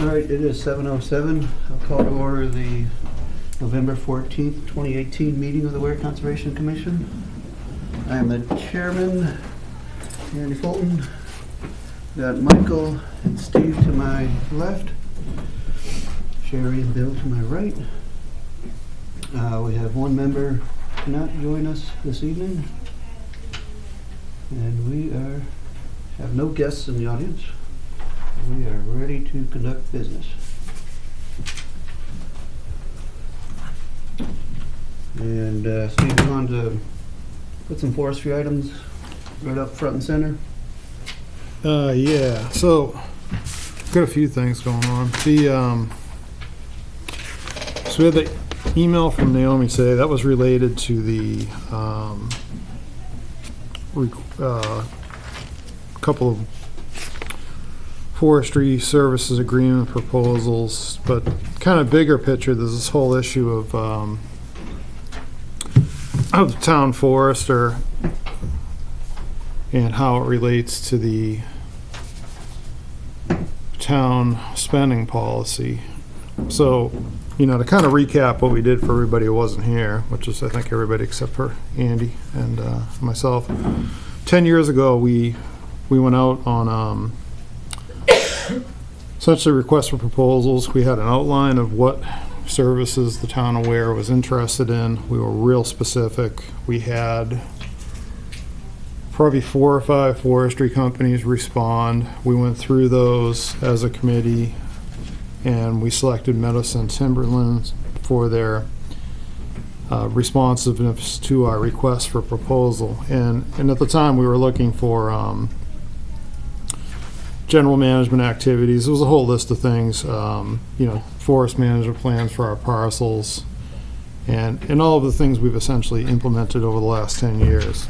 All right, it is 7:07. I'll call to order the November 14th, 2018 meeting of the Weare Conservation Commission. I am the chairman, Andy Fulton. Got Michael and Steve to my left, Sherry and Bill to my right. We have one member cannot join us this evening, and we have no guests in the audience. We are ready to conduct business. And Steve, you want to put some forestry items right up front and center? Yeah, so got a few things going on. So we had the email from Naomi today that was related to the couple of forestry services agreement proposals, but kind of bigger picture, there's this whole issue of the town forester and how it relates to the town spending policy. So, you know, to kind of recap what we did for everybody who wasn't here, which is I think everybody except for Andy and myself. 10 years ago, we went out on essentially requests for proposals. We had an outline of what services the town of Weare was interested in. We were real specific. We had probably 4 or 5 forestry companies respond. We went through those as a committee, and we selected Medicine Timberlands for their responsiveness to our request for proposal. And at the time, we were looking for general management activities. It was a whole list of things, you know, forest management plans for our parcels, and all of the things we've essentially implemented over the last 10 years.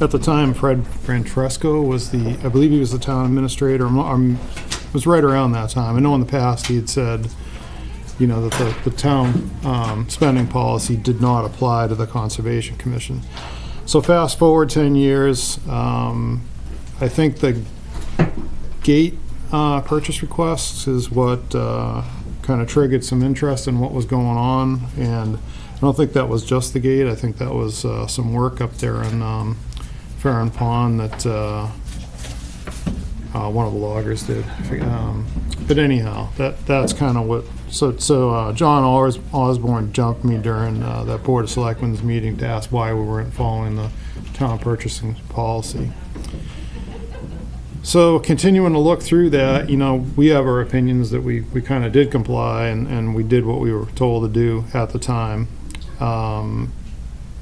At the time, Fred Francesco was I believe he was the town administrator. It was right around that time. I know in the past he had said, you know, that the town spending policy did not apply to the Conservation Commission. So fast forward 10 years, I think the gate purchase requests is what kind of triggered some interest in what was going on, and I don't think that was just the gate. I think that was some work up there in Farron Pond that one of the loggers did. But anyhow, that's kind of what. So John Osborne jumped me during that Board of Selectmen's meeting to ask why we weren't following the town purchasing policy. So continuing to look through that, you know, we have our opinions that we kind of did comply and we did what we were told to do at the time.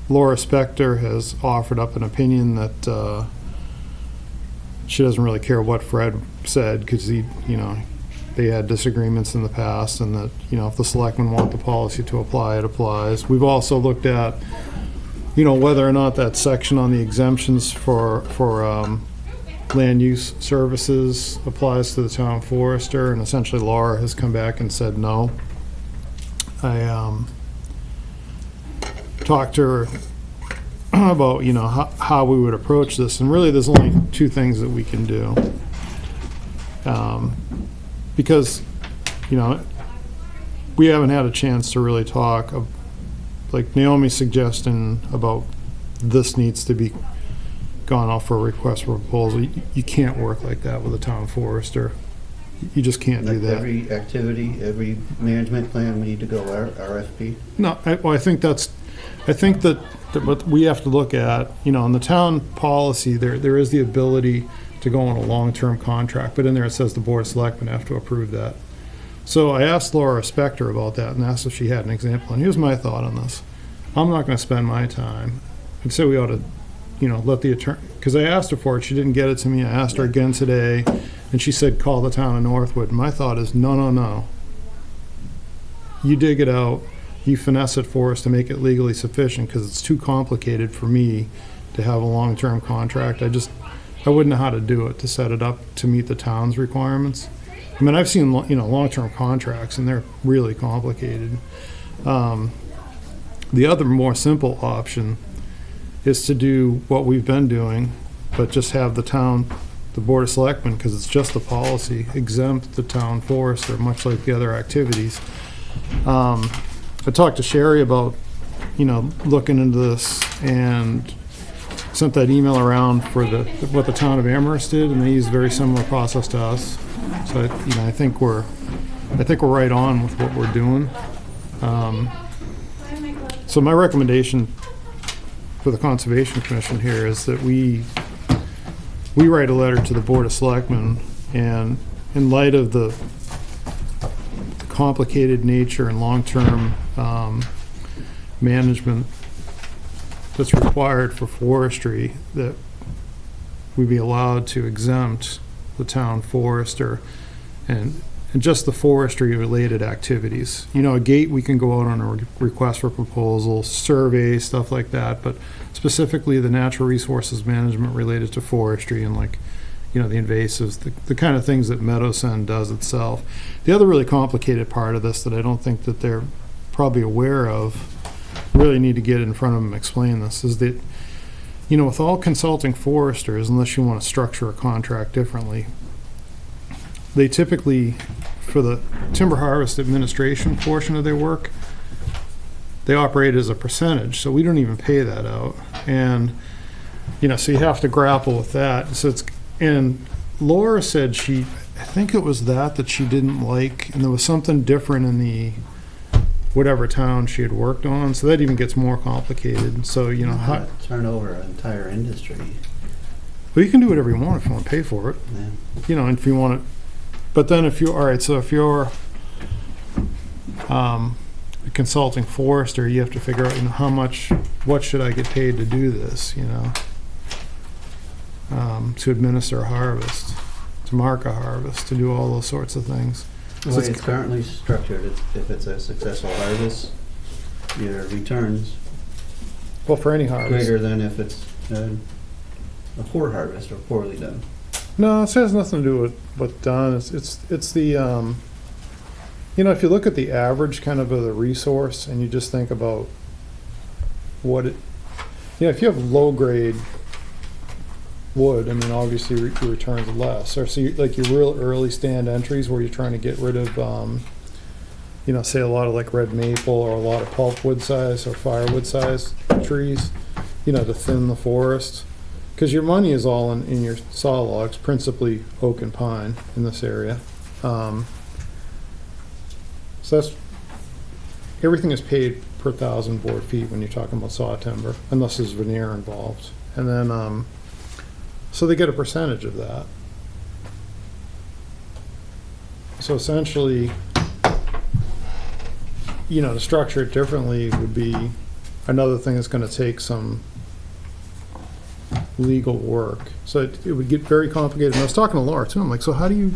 Laura Spector has offered up an opinion that she doesn't really care what Fred said because they had disagreements in the past, and that, you know, if the selectmen want the policy to apply, it applies. We've also looked at, you know, whether or not that section on the exemptions for land use services applies to the town forester, and essentially Laura has come back and said no. I talked to her about, you know, how we would approach this, and really there's only 2 things that we can do, because, you know, we haven't had a chance to really talk like Naomi's suggestion about this needs to be gone off for a request for proposal. You can't work like that with a town forester. You just can't do that. Every activity, every management plan, we need to go RFP? No, I think that what we have to look at, you know, in the town policy, there is the ability to go on a long-term contract, but in there it says the Board of Selectmen have to approve that. So I asked Laura Spector about that and asked if she had an example, and here's my thought on this. I'm not going to spend my time. I'd say we ought to, you know, let the attorney, because I asked her for it, she didn't get it to me. I asked her again today, and she said call the town of Northwood. And my thought is no. You dig it out, you finesse it for us to make it legally sufficient, because it's too complicated for me to have a long-term contract. I wouldn't know how to do it, to set it up to meet the town's requirements. I mean, I've seen, you know, long-term contracts, and they're really complicated. The other more simple option is to do what we've been doing, but just have the town the Board of Selectmen, because it's just the policy, exempt the town forester, much like the other activities. I talked to Sherry about, looking into this, and sent that email around for what the town of Amherst did, and they used a very similar process to us. So, I think we're right on with what we're doing. So my recommendation for the Conservation Commission here is that we write a letter to the Board of Selectmen, and in light of the complicated nature and long-term management that's required for forestry, that we be allowed to exempt the town forester and just the forestry-related activities. A gate, we can go out on a request for proposal, survey, stuff like that, but specifically the natural resources management related to forestry and the invasives, the kind of things that Meadowsen does itself. The other really complicated part of this that I don't think that they're probably aware of, really need to get in front of them and explain this, is that, with all consulting foresters, unless you want to structure a contract differently, they typically, for the timber harvest administration portion of their work, they operate as a percentage, so we don't even pay that out. And, so you have to grapple with that. And Laura said I think it was that she didn't like, and there was something different in the whatever town she had worked on, so that even gets more complicated. So, turn over an entire industry. Well, you can do whatever you want if you want to pay for it. Yeah. If you want it. But then if you're a consulting forester, you have to figure out, what should I get paid to do this, to administer a harvest, to mark a harvest, to do all those sorts of things. The way it's currently structured, if it's a successful harvest, your returns Well, for any harvest. greater than if it's a poor harvest or poorly done. No, it has nothing to do with what's done. It's the, if you look at the average kind of the resource and you just think about what it, if you have low grade wood, obviously your returns less. Or so your real early stand entries where you're trying to get rid of, say a lot of red maple or a lot of pulpwood size or firewood size trees, to thin the forest. Because your money is all in your saw logs, principally oak and pine in this area. So everything is paid per 1,000 board feet when you're talking about saw timber, unless there's veneer involved. And then, so they get a percentage of that. So essentially, to structure it differently would be another thing that's going to take some legal work. So it would get very complicated. And I was talking to Laura too. I'm like, so how do you,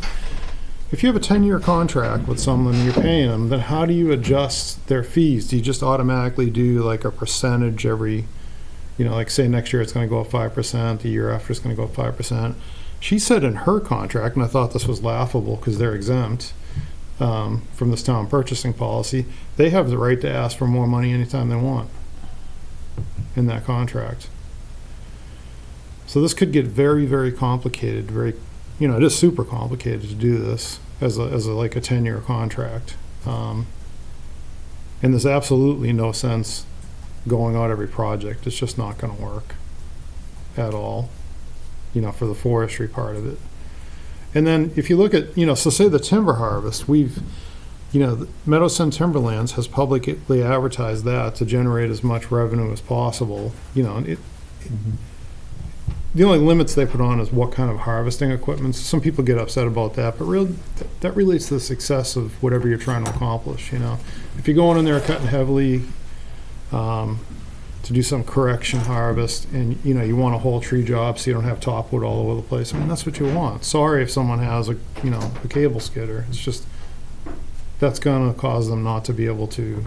if you have a 10-year contract with someone and you're paying them, then how do you adjust their fees? Do you just automatically do a percentage every, say next year it's going to go up 5%, the year after it's going to go up 5%. She said in her contract, and I thought this was laughable because they're exempt from this town purchasing policy, they have the right to ask for more money anytime they want in that contract. So this could get very, very complicated. It is super complicated to do this as a 10-year contract. And there's absolutely no sense going out every project. It's just not going to work at all, for the forestry part of it. And then if you look at, so say the timber harvest, Meadowsen Timberlands has publicly advertised that to generate as much revenue as possible. The only limits they put on is what kind of harvesting equipment. Some people get upset about that, but that relates to the success of whatever you're trying to accomplish. If you're going in there cutting heavily to do some correction harvest, and you want a whole tree job so you don't have topwood all over the place. That's what you want. Sorry if someone has a cable skidder. It's just that's going to cause them not to be able to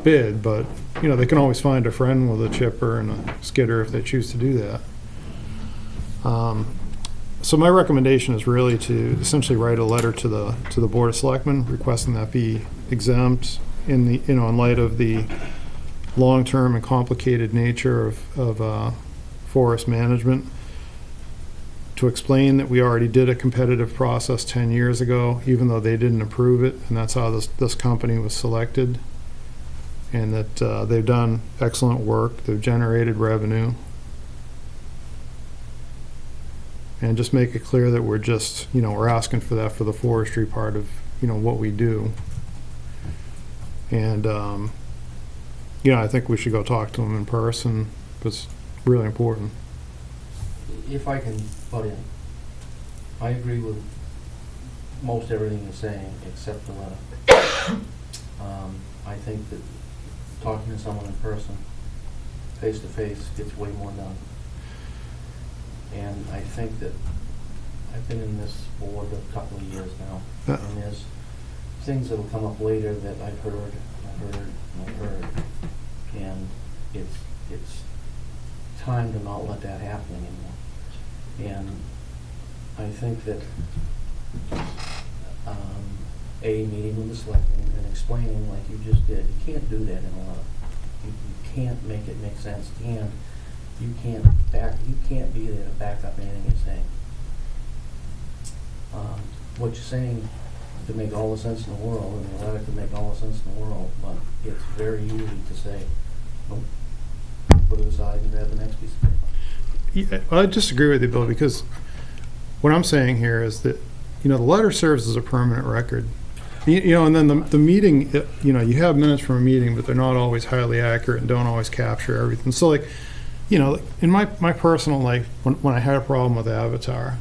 bid. But they can always find a friend with a chipper and a skidder if they choose to do that. So my recommendation is really to essentially write a letter to the Board of Selectmen requesting that be exempt in the in light of the long-term and complicated nature of forest management, to to explain that we already did a competitive process 10 years ago, even though they didn't approve it, and that's how this company was selected. And that they've done excellent work, they've generated revenue. And just make it clear that we're just, we're asking for that for the forestry part of, what we do. And, I think we should go talk to them in person. It's really important. If I can butt in, I agree with most everything you're saying, except the letter. I think that talking to someone in person, face to face, gets way more done. And I think that I've been in this board a couple of years now, and there's things that'll come up later that I've heard, and it's time to not let that happen anymore. And I think that meeting with the selectmen and explaining like you just did, you can't do that in a letter. You can't make it make sense, and you can't be there to back up anything you're saying. What you're saying could make all the sense in the world, and the letter could make all the sense in the world, but it's very easy to say, nope, put it aside and grab the next piece of paper. Yeah, I disagree with you, Bill, because what I'm saying here is that, the letter serves as a permanent record. And then the meeting, you have minutes from a meeting, but they're not always highly accurate and don't always capture everything. So, in my personal life, when I had a problem with Avatar,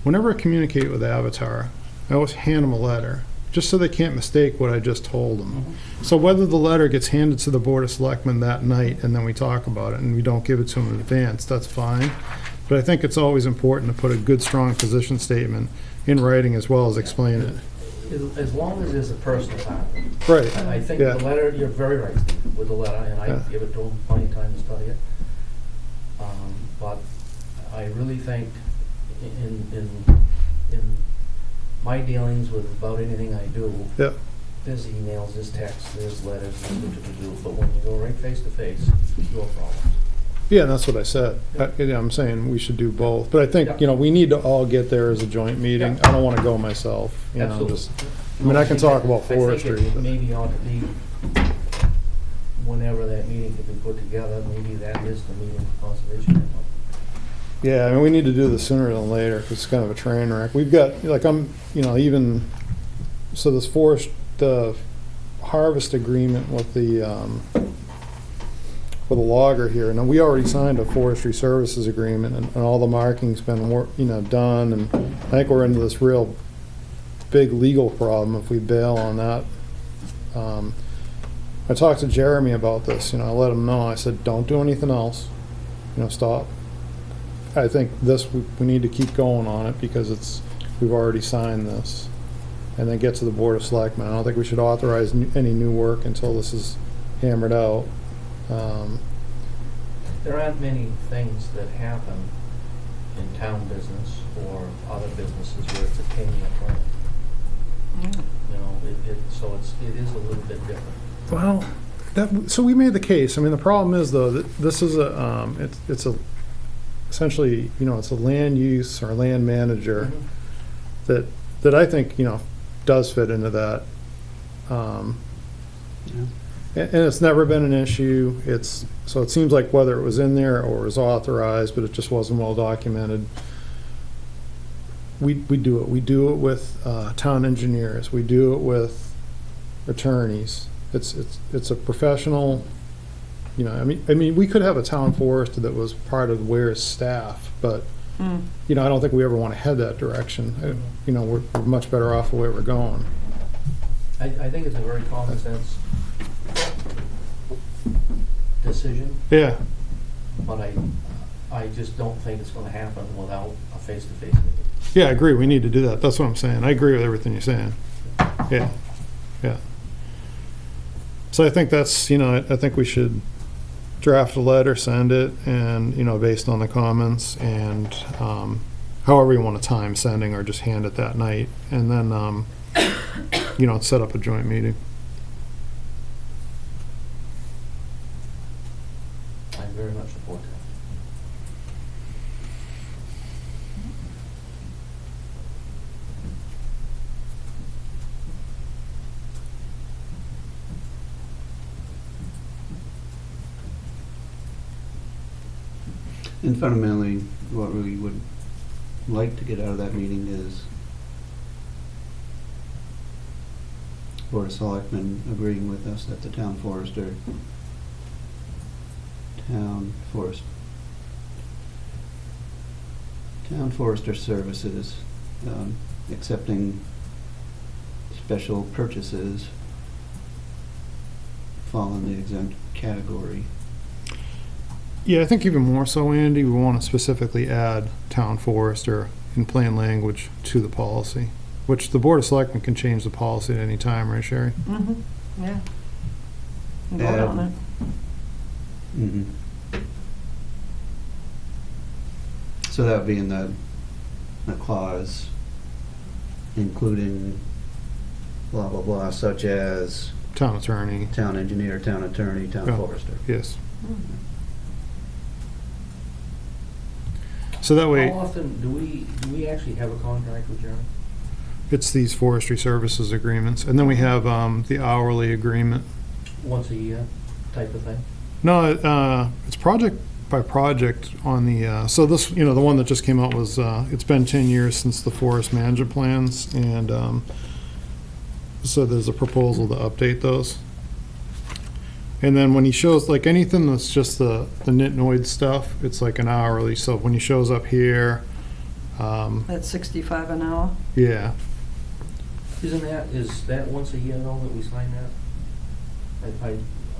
whenever I communicate with Avatar, I always hand them a letter, just so they can't mistake what I just told them. Mm-hmm. So whether the letter gets handed to the Board of Selectmen that night and then we talk about it and we don't give it to them in advance, that's fine. But I think it's always important to put a good, strong position statement in writing as well as explain it. As long as there's a personal part. Right. I think Yeah. the letter, you're very right, Steve, with the letter, and I give it to them plenty of time to study it. But I really think in my dealings with about anything I do, Yeah. there's emails, there's texts, there's letters, there's what you can do. But when you go right face to face, it's your problem. Yeah, and that's what I said. I'm saying we should do both. But I think, we need to all get there as a joint meeting. I don't want to go myself. Absolutely. I can talk about forestry. I think it maybe ought to be, whenever that meeting can be put together, maybe that is the meeting for conservation. Yeah, we need to do this sooner than later because it's kind of a train wreck. We've got, the harvest agreement with the logger here. Now, we already signed a forestry services agreement, and all the marking's been done, and I think we're into this real big legal problem if we bail on that. I talked to Jeremy about this. I let him know. I said, don't do anything else. Stop. I think we need to keep going on it because we've already signed this, and then get to the Board of Selectmen. I don't think we should authorize any new work until this is hammered out. There aren't many things that happen in town business or other businesses where it's a 10-year plan. So it is a little bit different. Well, so we made the case. The problem is though that this is it's essentially it's a land use or land manager that I think does fit into that. And it's never been an issue. So it seems like whether it was in there or it was authorized, but it just wasn't well documented. We do it. We do it with town engineers. We do it with attorneys. It's a professional. We could have a town forester that was part of Weare's staff, but I don't think we ever want to head that direction. We're much better off the way we're going. I think it's a very common sense decision. Yeah. But I just don't think it's going to happen without a face-to-face meeting. Yeah, I agree. We need to do that. That's what I'm saying. I agree with everything you're saying. Yeah. Yeah. So I think that's, I think we should draft a letter, send it, and, based on the comments, and however you want to time sending, or just hand it that night, and then, set up a joint meeting. I very much support And fundamentally, what we would like to get out of that meeting is Board of Selectmen agreeing with us that the town forester, town forester services, accepting special purchases fall in the exempt category. Yeah, I think even more so, Andy, we want to specifically add town forester in plain language to the policy, which the Board of Selectmen can change the policy at any time, right, Sherry? Mm-hmm, yeah. Vote on it. Mhm. So that would be in the clause, including blah, blah, blah, such as Town attorney, town engineer, town attorney, town Yeah. forester. yes. Mm. So that way, How often do we actually have a contract with Jeremy? it's these forestry services agreements, and then we have the hourly agreement. Once a year type of thing? No, it's project by project on the, so this, the one that just came out was, it's been 10 years since the forest management plans, and so there's a proposal to update those. And then when he shows, like, anything that's just the nitnoid stuff, it's like an hourly, so when he shows up here, That's 65 an hour? yeah, Is that once a year though that we sign that?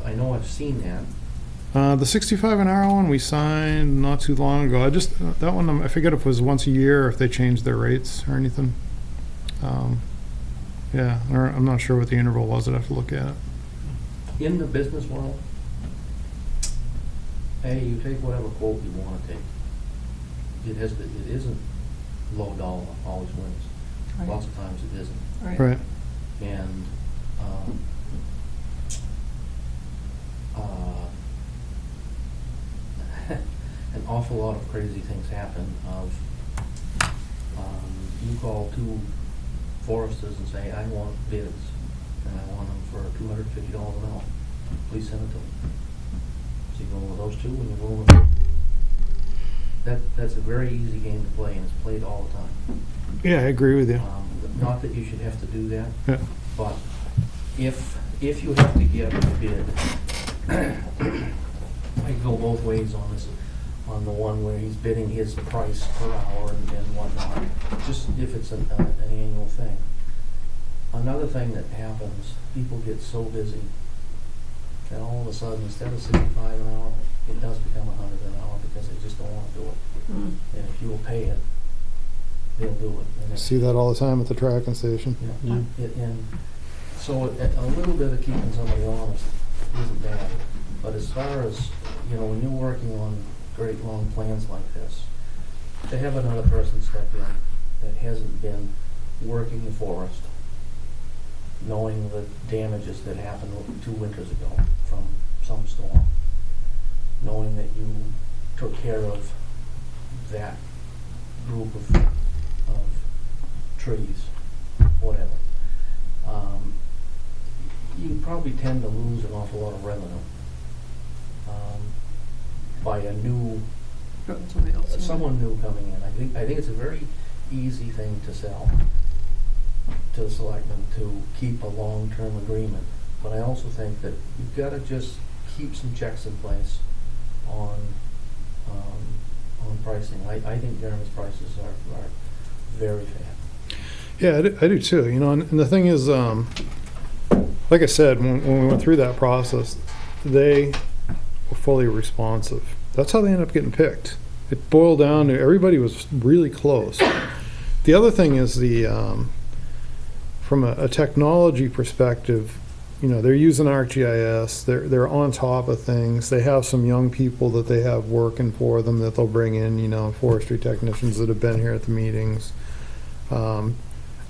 I know I've seen that. the 65 an hour one we signed not too long ago. That one, I forget if it was once a year or if they changed their rates or anything. Yeah, or I'm not sure what the interval was. I'd have to look at it. In the business world, hey, you take whatever quote you want to take. It isn't low dollar, always wins. Right. Lots of times it isn't. Right. And an awful lot of crazy things happen you call two foresters and say, I want bids, and I want them for $250 an hour. Please send it to them. So you go with those two and you go with that's a very easy game to play, and it's played all the time. Yeah, I agree with you. Not that you should have to do that, Yeah. but if you have to get a bid, I go both ways on this. On the one where he's bidding his price per hour and whatnot, just if it's an annual thing. Another thing that happens, people get so busy that all of a sudden, instead of 65 an hour, it does become 100 an hour because they just don't want to do it. Mm. And if you'll pay it, they'll do it. And I see that all the time at the tracking station. yeah. And so a little bit of keeping somebody honest isn't bad. But as far as, when you're working on great long plans like this, to have another person step in that hasn't been working the forest, knowing the damages that happened 2 winters ago from some storm, knowing that you took care of that group of trees, whatever, you probably tend to lose an awful lot of revenue by someone new coming in. I think it's a very easy thing to sell to the selectmen to keep a long-term agreement, but I also think that you've got to just keep some checks in place on pricing. I think Jeremy's prices are very fair. Yeah, I do too. And the thing is, like I said, when we went through that process, they were fully responsive. That's how they ended up getting picked. It boiled down to everybody was really close. The other thing is from a technology perspective, they're using ArcGIS. They're on top of things. They have some young people that they have working for them that they'll bring in, forestry technicians that have been here at the meetings. And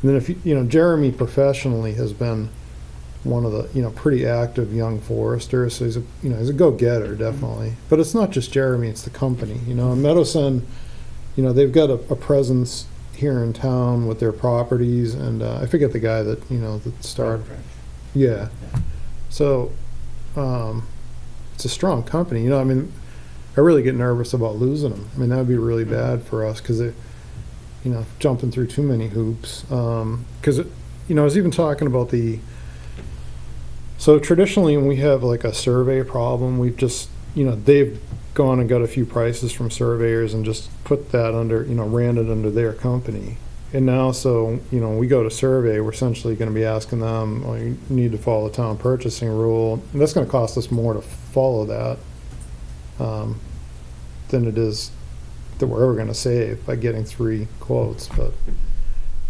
then if Jeremy professionally has been one of the pretty active young foresters, so he's a go-getter definitely. But it's not just Jeremy; it's the company. Meadowsun, they've got a presence here in town with their properties, and I forget the guy that that started. Yeah. So it's a strong company. I really get nervous about losing them. I mean, that would be really bad for us, because it, you know, jumping through too many hoops. Because, you know, I was even talking about so traditionally when we have like a survey problem, we've just, you know, they've gone and got a few prices from surveyors and just put that under, you know, ran it under their company. And now, so, you know, we go to survey, we're essentially going to be asking them, well, you need to follow the town purchasing rule. And that's going to cost us more to follow that than it is that we're ever going to save by getting 3 quotes. But,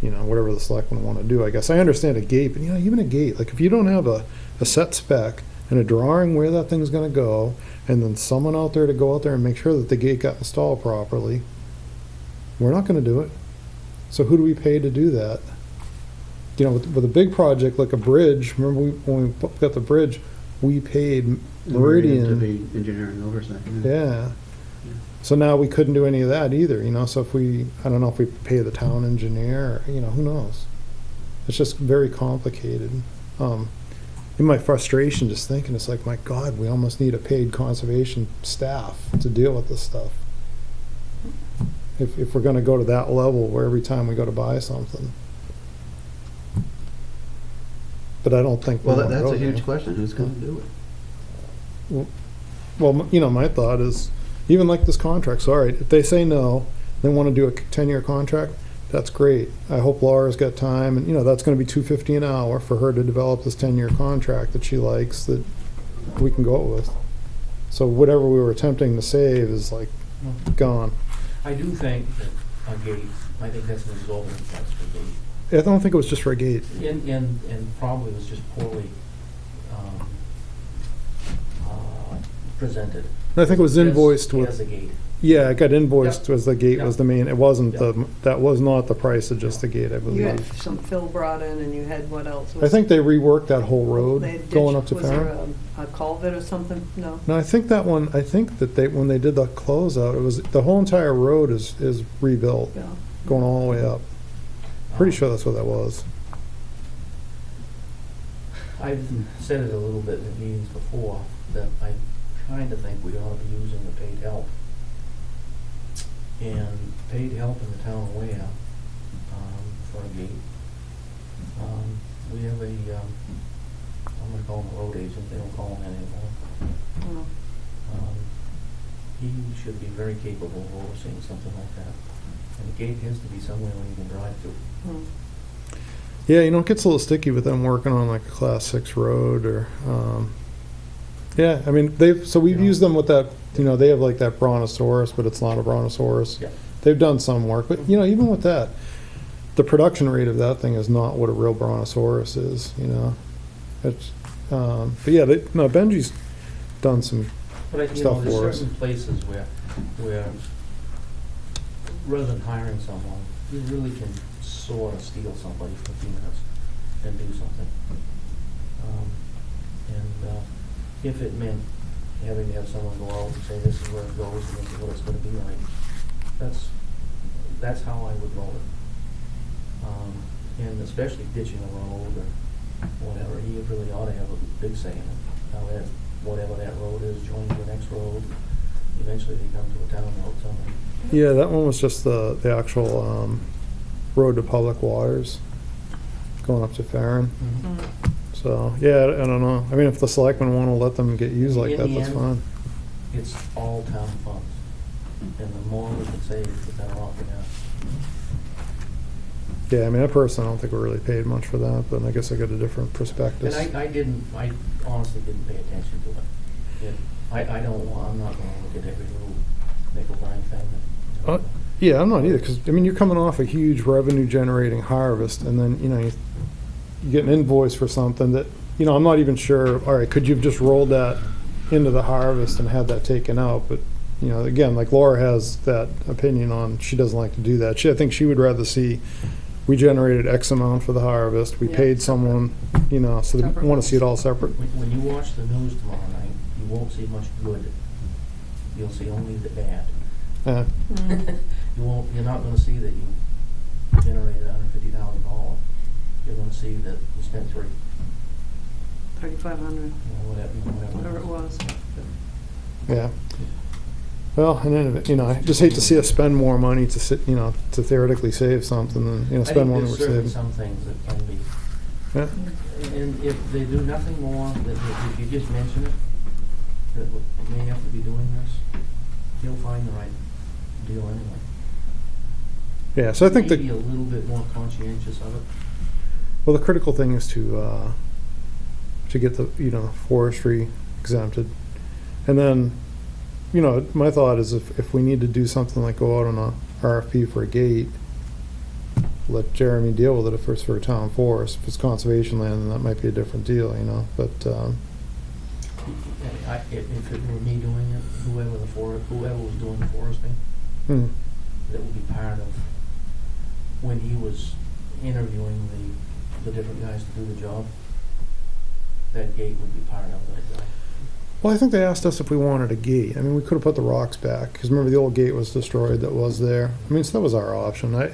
you know, whatever the selectmen want to do, I guess. I understand a gate, but, you know, even a gate, like if you don't have a set spec and a drawing where that thing's going to go, and then someone out there to go out there and make sure that the gate got installed properly, we're not going to do it. So who do we pay to do that? You know, with a big project like a bridge, remember when we got the bridge, we paid Meridian to be engineering oversight. Yeah. So now we couldn't do any of that either, you know, so if we, I don't know if we pay the town engineer, or, you know, who knows? It's just very complicated. In my frustration, just thinking, it's like, my God, we almost need a paid conservation staff to deal with this stuff. If we're gonna go to that level where every time we go to buy something. But I don't think. Well, we wanna that's go a huge there. question. Who's going to do it? Well, you know, my thought is, even like this contract, so all right, if they say no, they want to do a 10-year contract, that's great. I hope Laura's got time, and, you know, that's going to be $250 an hour for her to develop this 10-year contract that she likes, that we can go with. So whatever we were attempting to save is like gone. I do think that a gate, I think that's an exorbitant price for a gate. I don't think it was just for a gate. And probably was just poorly presented. I think it was invoiced As with, a gate. yeah, it got invoiced as the gate Yep. was the main, it wasn't Yep. that was not the price of just the gate, I You had believe. some fill brought in, and you had what else? I think they reworked that whole They road ditched- going up to Was there Farron. a culvert or something? No? No, I think that one, I think that they, when they did the closeout, it was, the whole entire road is rebuilt, Yeah. going all the way up. Pretty sure that's what that was. I've said it a little bit in meetings before, that I kind of think we ought to be using the paid help. And paid help in the town of Weare, for a gate. We have a, I'm gonna call him a road agent, they don't call him anymore. No. He should be very capable of overseeing something like that. And the gate has to be somewhere where you can drive to. Hmm. Yeah, you know, it gets a little sticky with them working on like a class 6 road or, yeah, I mean, so we've Yeah. used them with that, you know, they have like that brontosaurus, but it's not a brontosaurus. Yeah. They've done some work, but you know, even with that, the production rate of that thing is not what a real brontosaurus is, you know? It's, but yeah, no, Benji's done some, But you know, Stuff for there's us. certain places where rather than hiring someone, you really can sort of steal somebody for a few minutes and do something. If it meant having to have someone go out and say, this is where it goes and this is what it's gonna be like, that's how I would roll it. And especially ditching a road or whatever, he really ought to have a big say in it. How that, whatever that road is, joins the next road, eventually they come to a town road somewhere. yeah, that one was just the actual, road to public waters going up to Farron. Hmm. So, yeah, I don't know. I mean, if the selectmen want to let them get used like In that, the that's end- fine. It's all town funds, and the more we can save, the better off we are. Yeah, I mean, I personally don't think we really paid much for that, but I guess I got a different prospectus. And I honestly didn't pay attention to it. I'm not gonna look at every little nickel dime thing. Yeah, I'm not either, because, I mean, you're coming off a huge revenue-generating harvest, and then, you know, you get an invoice for something that, you know, I'm not even sure, all right, could you have just rolled that into the harvest and had that taken out? But, you know, again, like Laura has that opinion on, she doesn't like to do that. I think she would rather see, we generated X amount for the harvest, we Yeah, paid someone, you know, so they Separate want to see it all separate. When you watch the news tomorrow night, you won't see much good. You'll see only the bad. Hmm. You're not gonna see that you generated $150,000. You're gonna see that you spent $3,000, 3,500, whatever. whatever it was. Yeah. Well, and then, you know, I just hate to see us spend more money to sit, you know, to theoretically save something than, you know, spend more than we're I think there's saving. certainly some things that can be, Yeah, and if they do nothing more, that if you just mention it, that we may have to be doing this, he'll find the right deal anyway. yeah, so I think Maybe that, a little bit more conscientious of it. well, the critical thing is to get the, you know, forestry exempted. And then, you know, my thought is if we need to do something like go out on a RFP for a gate, let Jeremy deal with it if it's for a town forest. If it's conservation land, then that might be a different deal, you know, but, If it were me doing it, whoever was doing the foresting, hmm, that would be part of, when he was interviewing the different guys to do the job, that gate would be part of that job. well, I think they asked us if we wanted a gate. I mean, we could have put the rocks back, because remember the old gate was destroyed that was there. I mean, so that was our option. I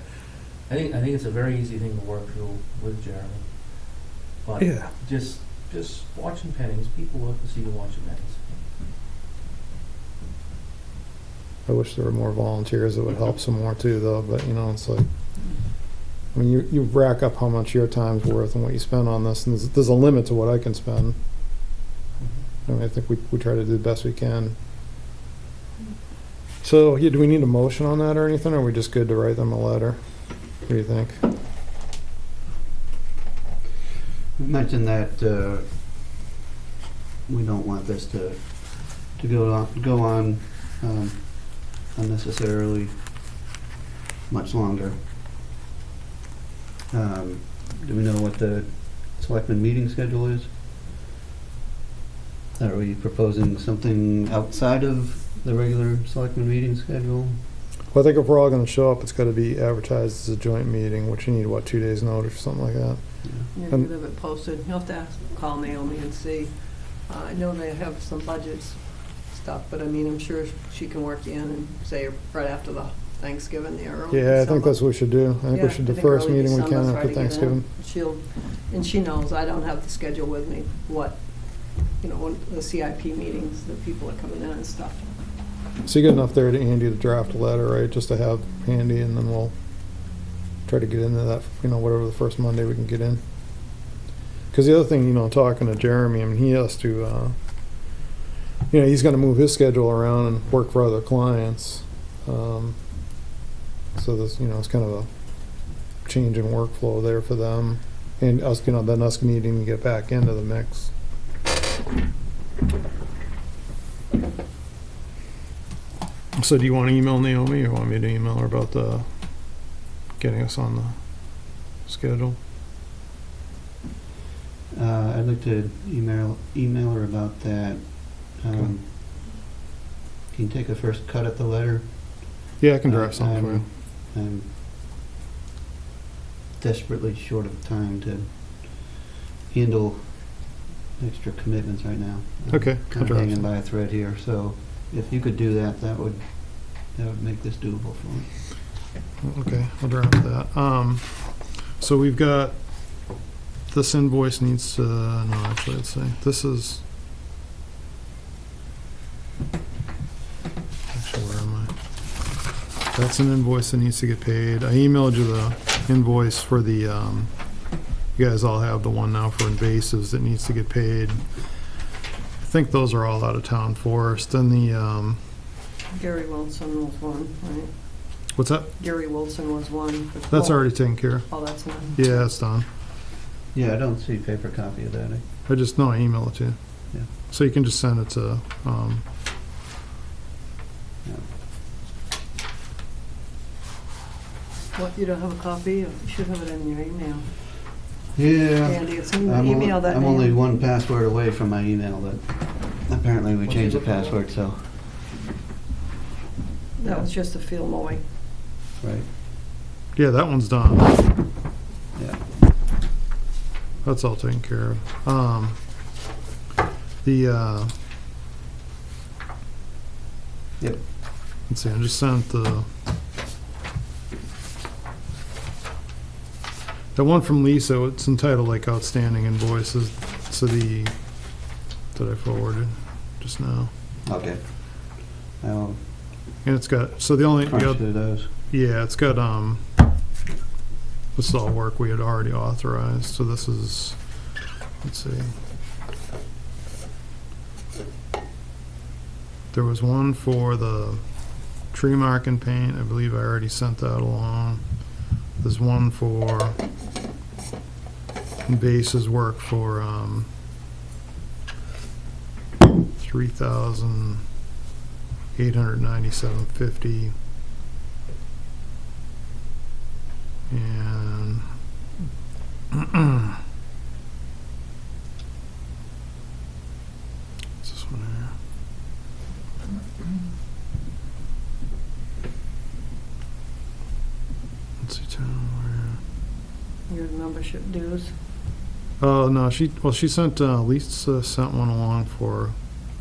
think it's a very easy thing to work through with Jeremy. But Yeah. just watching pennies, people look to see you watching pennies. I wish there were more volunteers that would help some more too, though, but, you know, it's like, I mean, you rack up how much your time's worth and what you spend on this, and there's a limit to what I can spend. I mean, I think we try to do the best we can. So, yeah, do we need a motion on that or anything, or are we just good to write them a letter? What do you think? We mentioned that we don't want this to go on unnecessarily much longer. Do we know what the selectmen meeting schedule is? Are we proposing something outside of the regular selectmen meeting schedule? Well, I think if we're all gonna show up, it's gotta be advertised as a joint meeting, which you need, what, 2 days notice or something like that? Yeah, And- you have it posted. You'll have to call Naomi and see. I know they have some budgets stuff, but I mean, I'm sure she can work in and say right after the Thanksgiving there. early Yeah, I think December. that's what we should do. I think Yeah, we should, the I think first early meeting we December, can try after to get in. Thanksgiving. And she knows, I don't have the schedule with me, what, you know, when the CIP meetings, the people are coming in and stuff. So you got enough there to Andy to draft a letter, right, just to have handy, and then we'll try to get into that, you know, whatever the first Monday we can get in. Because the other thing, you know, talking to Jeremy, I mean, he has to, you know, he's gonna move his schedule around and work for other clients. So this, you know, it's kind of a change in workflow there for them, and us, you know, then us needing to get back into the mix. So do you want to email Naomi, or want me to email her about the, getting us on the schedule? I'd like to email her about that. Can you take a first cut at the letter? Yeah, I can draft something for you. I'm desperately short of time to handle extra commitments right now. I'm Okay, I'll kind of draft hanging some. by a thread here, so if you could do that, that would make this doable for me. Okay, I'll draft that. So we've got, this invoice needs to, no, actually, let's see, this is, actually, where am I? That's an invoice that needs to get paid. I emailed you the invoice for the, you guys all have the one now for invasives that needs to get paid. I think those are all out of town forest, and the, Gary Wilson was one, right? what's that? Gary Wilson was one. That's already taken care of. Oh, that's one. Yeah, it's done. Yeah, I don't see a paper copy of that. I just, no, I emailed it to you. Yeah. So you can just send it to, What, you don't have a copy? You should have it in your email. Yeah. Andy, it's in the I'm email that I'm name. only one password away from my email, but apparently we What's changed the it look like? password, so, That was just a field mowing. right, yeah, that one's done. yeah. That's all taken care of. Yep. Let's see, I just sent the, the one from Lisa, it's entitled like outstanding invoices, so that I forwarded just now. Okay. I'll And it's got, so the only, Crunch to those. yeah, it's got, this is all work we had already authorized, so this is, let's see. There was one for the tree mark and paint, I believe I already sent that along. There's one for bases work for, 3,897.50. And what's this one here? Let's see, town Your membership dues. where? Oh, no, she sent, Lisa sent one along for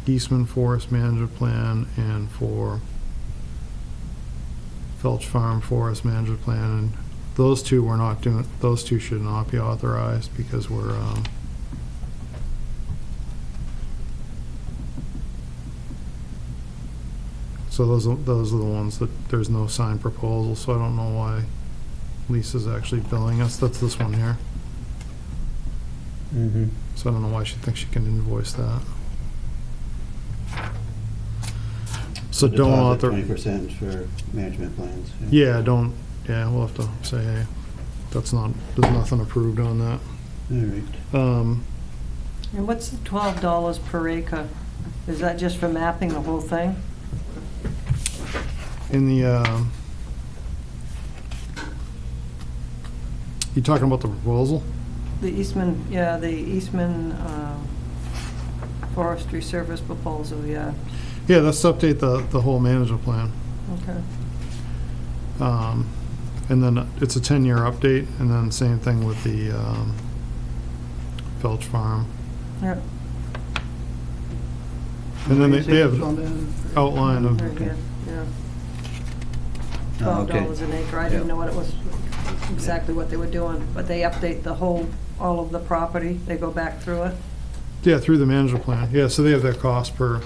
Eastman Forest Management Plan and for Felch Farm Forest Management Plan, and those two we're not doing, those two should not be authorized because we're, so those are the ones that there's no signed proposal, so I don't know why Lisa's actually billing us. That's this one here. Mm-hmm. So I don't know why she thinks she can invoice that. So don't author. 20% for management plans. Yeah, don't, yeah, we'll have to say, hey, that's not, there's nothing approved on that. All right. And what's the $12 per acre? Is that just for mapping the whole thing? In the, you talking about the proposal? The Eastman, yeah, the Eastman Forestry Service proposal, yeah. Yeah, that's to update the whole management plan. Okay. And then it's a 10-year update, and then same thing with the Felch Farm. Yeah, And then they have On that? outline of, very good, yeah. Oh, okay. $12 an acre, I didn't know what it was, exactly what they were doing, but they update the whole, all of the property, they go back through it. yeah, through the management plan. Yeah, so they have their cost per,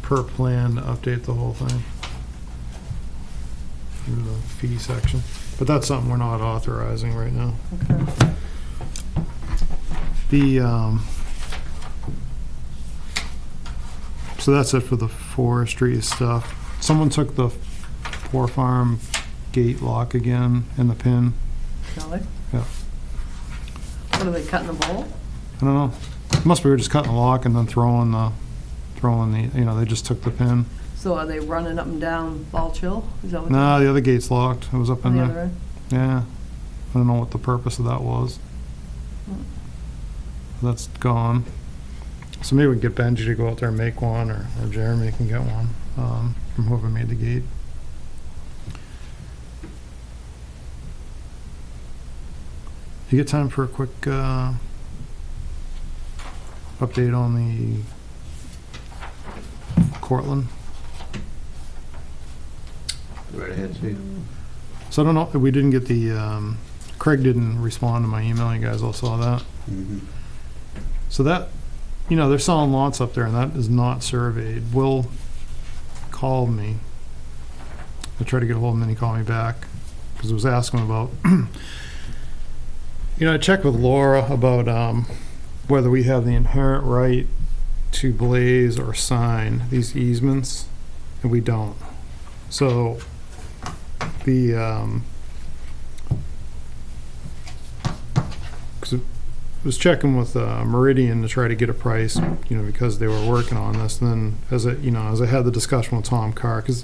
per plan to update the whole thing through the fee section. But that's something we're not authorizing right now. Okay. The, so that's it for the forestry stuff. Someone took the Poor Farm gate lock again and the pin. Really? Yeah. What, are they cutting the bowl? I don't know. Must be we're just cutting the lock and then throwing the, you know, they just took the pin. So are they running up and down Balch Hill? Is that what? No, the other gate's locked. It was up On in the other there. end? Yeah. I don't know what the purpose of that was. That's gone. So maybe we can get Benji to go out there and make one, or Jeremy can get one from whoever made the gate. You get time for a quick update on the Cortland? Right ahead, Steve. So I don't know, we didn't get the, Craig didn't respond to my email, you guys all saw that. Mm-hmm. So that, you know, they're selling lots up there and that is not surveyed. Will called me. I tried to get a hold of him and he called me back because I was asking about, you know, I checked with Laura about whether we have the inherent right to blaze or sign these easements, and we don't. So the, because I was checking with Meridian to try to get a price, you know, because they were working on this. And then as I had the discussion with Tom Carr, because,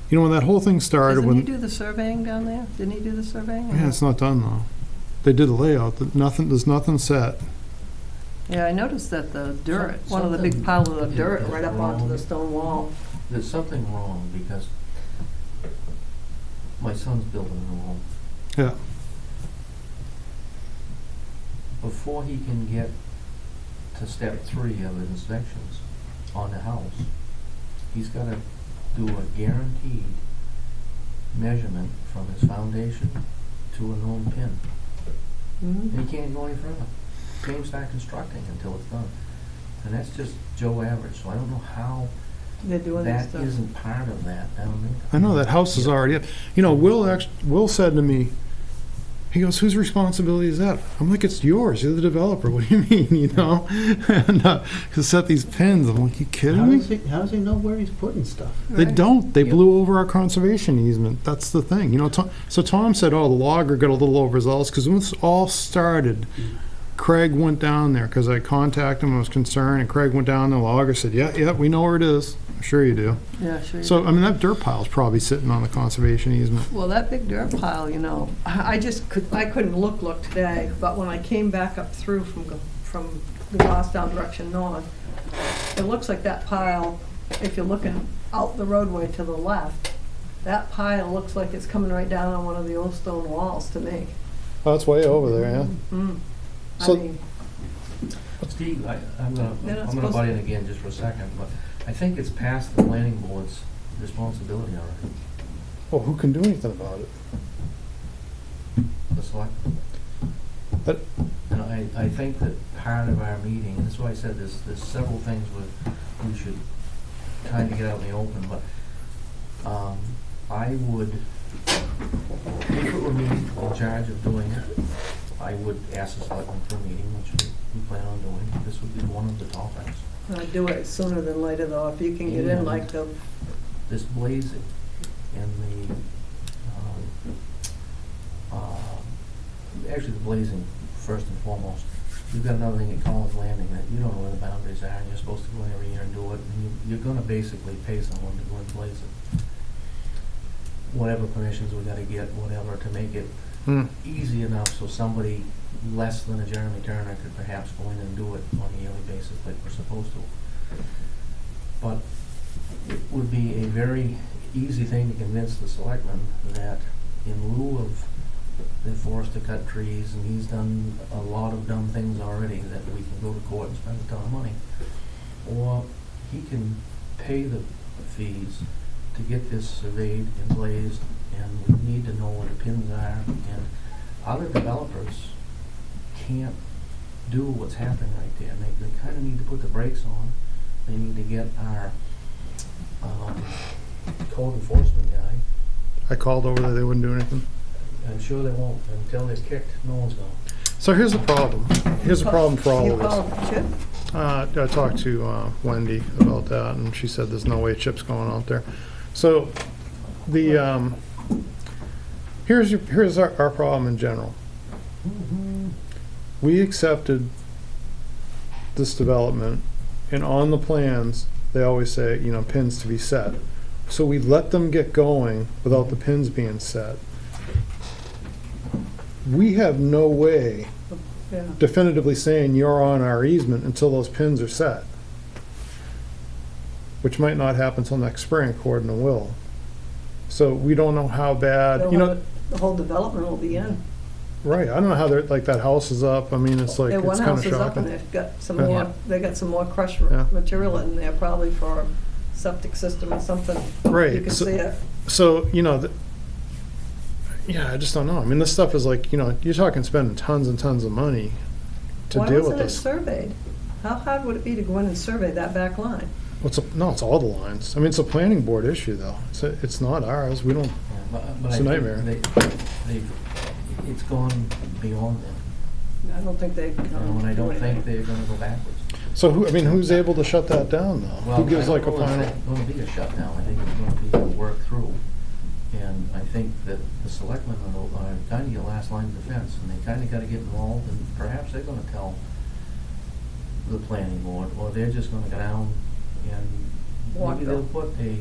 you know, when that whole thing started, Doesn't when he do the surveying down there? Didn't he do the surveying? yeah, it's not done though. They did the layout. There's nothing set. Yeah, I noticed that the dirt, one of the big piles of the dirt right up onto the stone wall. There's something wrong because my son's building a home. Yeah. Before he can get to step 3 of inspections on the house, he's gotta do a guaranteed measurement from his foundation to a known pin. and Mhm. you can't go any further. Can't start constructing until it's done. And that's just Joe average, so I don't know how They're doing this that stuff. isn't part of that down there. I know that house is already up. You know, Will said to me, he goes, whose responsibility is that? I'm like, it's yours. You're the developer. What do you mean, you know? And to set these pins, I'm like, you kidding me? How does he know where he's putting stuff? They Right. don't. They Yep. blew over our conservation easement. That's the thing. You know, so Tom said, oh, the logger got a little overzealous because when this all started, Craig went down there because I contacted him, I was concerned, and Craig went down there, the logger said, yeah, we know where it is. I'm sure you do. Yeah, sure. you So, do. I mean, that dirt pile's probably sitting on the conservation easement. Well, that big dirt pile, you know, I couldn't look today, but when I came back up through from the Goffstown direction north, it looks like that pile, if you're looking out the roadway to the left, that pile looks like it's coming right down on one of the old stone walls to me. Oh, it's way over there, yeah. Mm. I So- mean, Steve, I'm They're not gonna supposed butt to- in again just for a second, but I think it's past the planning board's responsibility already, Well, who can do anything about it? the select. But- And I think that part of our meeting, and that's why I said there's several things we should kind of get out in the open, but I would, if it were me in charge of doing it, I would ask the selectmen for a meeting, which we plan on doing. This would be one of the topics. I'd do it sooner than later though, if you can get Yeah. in like the, This blazing and actually the blazing first and foremost. You've got another thing at Collins Landing that you don't know where the boundaries are, and you're supposed to go in every year and do it, and you're gonna basically pay someone to go and blaze it. Whatever permissions we gotta get, whatever, to make it Hmm. easy enough so somebody less than a Jeremy Turner could perhaps go in and do it on a yearly basis like we're supposed to. But it would be a very easy thing to convince the selectmen that in lieu of the forest to cut trees, and he's done a lot of dumb things already, that we can go to court and spend a ton of money. Or he can pay the fees to get this surveyed and blazed, and we need to know where the pins are, and other developers can't do what's happening right there. They kind of need to put the brakes on. They need to get our code enforcement guy. I called over there, they wouldn't do anything. I'm sure they won't. Until they're kicked, no one's going. So here's the problem. Here's the problem for all you of us. called Chip? I talked to Wendy about that, and she said there's no way Chip's going out there. So the here's our problem in general. We accepted this development, and on the plans, they always say, you know, pins to be set. So we let them get going without the pins being set. We have no way Yeah. definitively saying you're on our easement until those pins are set, which might not happen till next spring, according to Will. So we don't know how bad, you know, The whole development will be in. right, I don't know how they're, like, that house is up, I mean, it's like, Yeah, it's one kind house of is up and shocking. they've got some Yeah. more, they got some more crushed Yeah. material in there, probably for a septic system or something. Right, You can so- see it. So, you know, yeah, I just don't know, I mean, this stuff is like, you know, you're talking spending tons and tons of money to Why deal with wasn't it this. surveyed? How hard would it be to go in and survey that back line? No, it's all the lines, I mean, it's a planning board issue, though, it's not ours, we don't, Yeah, but It's I a think nightmare. it's gone beyond them. I don't think they. And I don't think they're gonna go backwards. so who, I mean, who's able to shut that down, though? Well, Who gives like a I don't know if final? it's gonna be a shutdown. I think it's gonna be a work through. And I think that the selectmen are kind of your last line of defense, and they kind of gotta get involved, and perhaps they're gonna tell the planning board, or they're just gonna go down and Walk maybe they'll them. put a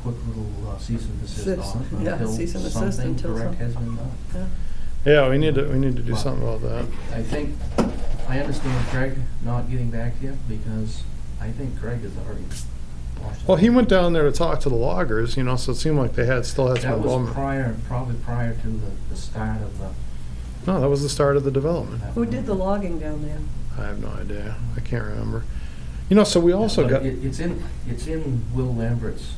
quick little cease and desist on it Yeah, cease and until desist something until correct some- has been done. Yeah. Yeah, we need to do Well, something about that. I think, I understand Craig not getting back here, because I think Craig has already washed it. Well, he went down there to talk to the loggers, you know, so it seemed like they still had some That was involvement. probably prior to the start of the. No, that was the start of the development. Who did the logging down there? I have no idea. I can't remember. You know, so we also But got, It's in Will Lambert's,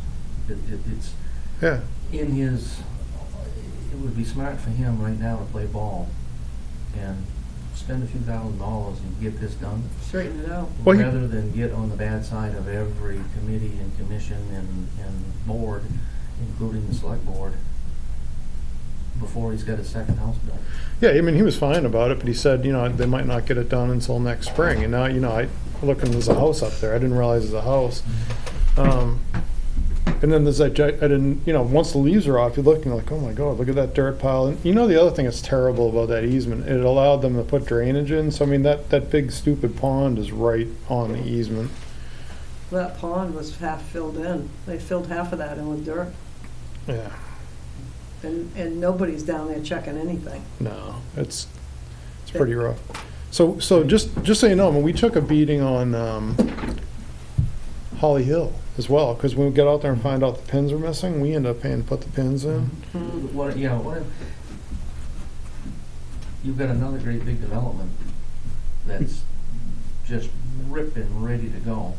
it's yeah, in his, it would be smart for him right now to play ball and spend a few $1,000s and get this done, Straighten it out. Well, he- rather than get on the bad side of every committee and commission and board, including the select board, before he's got his second house built. Yeah, I mean, he was fine about it, but he said, they might not get it done until next spring. And now, I looking, there's a house up there. I didn't realize there's a house. And then there's that, I didn't, once the leaves are off, you're looking like, oh my God, look at that dirt pile. And the other thing that's terrible about that easement, it allowed them to put drainage in. So, I mean, that big stupid pond is right on the easement. That pond was half filled in. They filled half of that in with dirt. Yeah, And nobody's down there checking anything. no, it's pretty rough. So just so you know, I mean, we took a beating on Holly Hill as well, because when we get out there and find out the pins are missing, we end up paying to put the pins in. What if you've got another great big development that's just ripping, ready to go.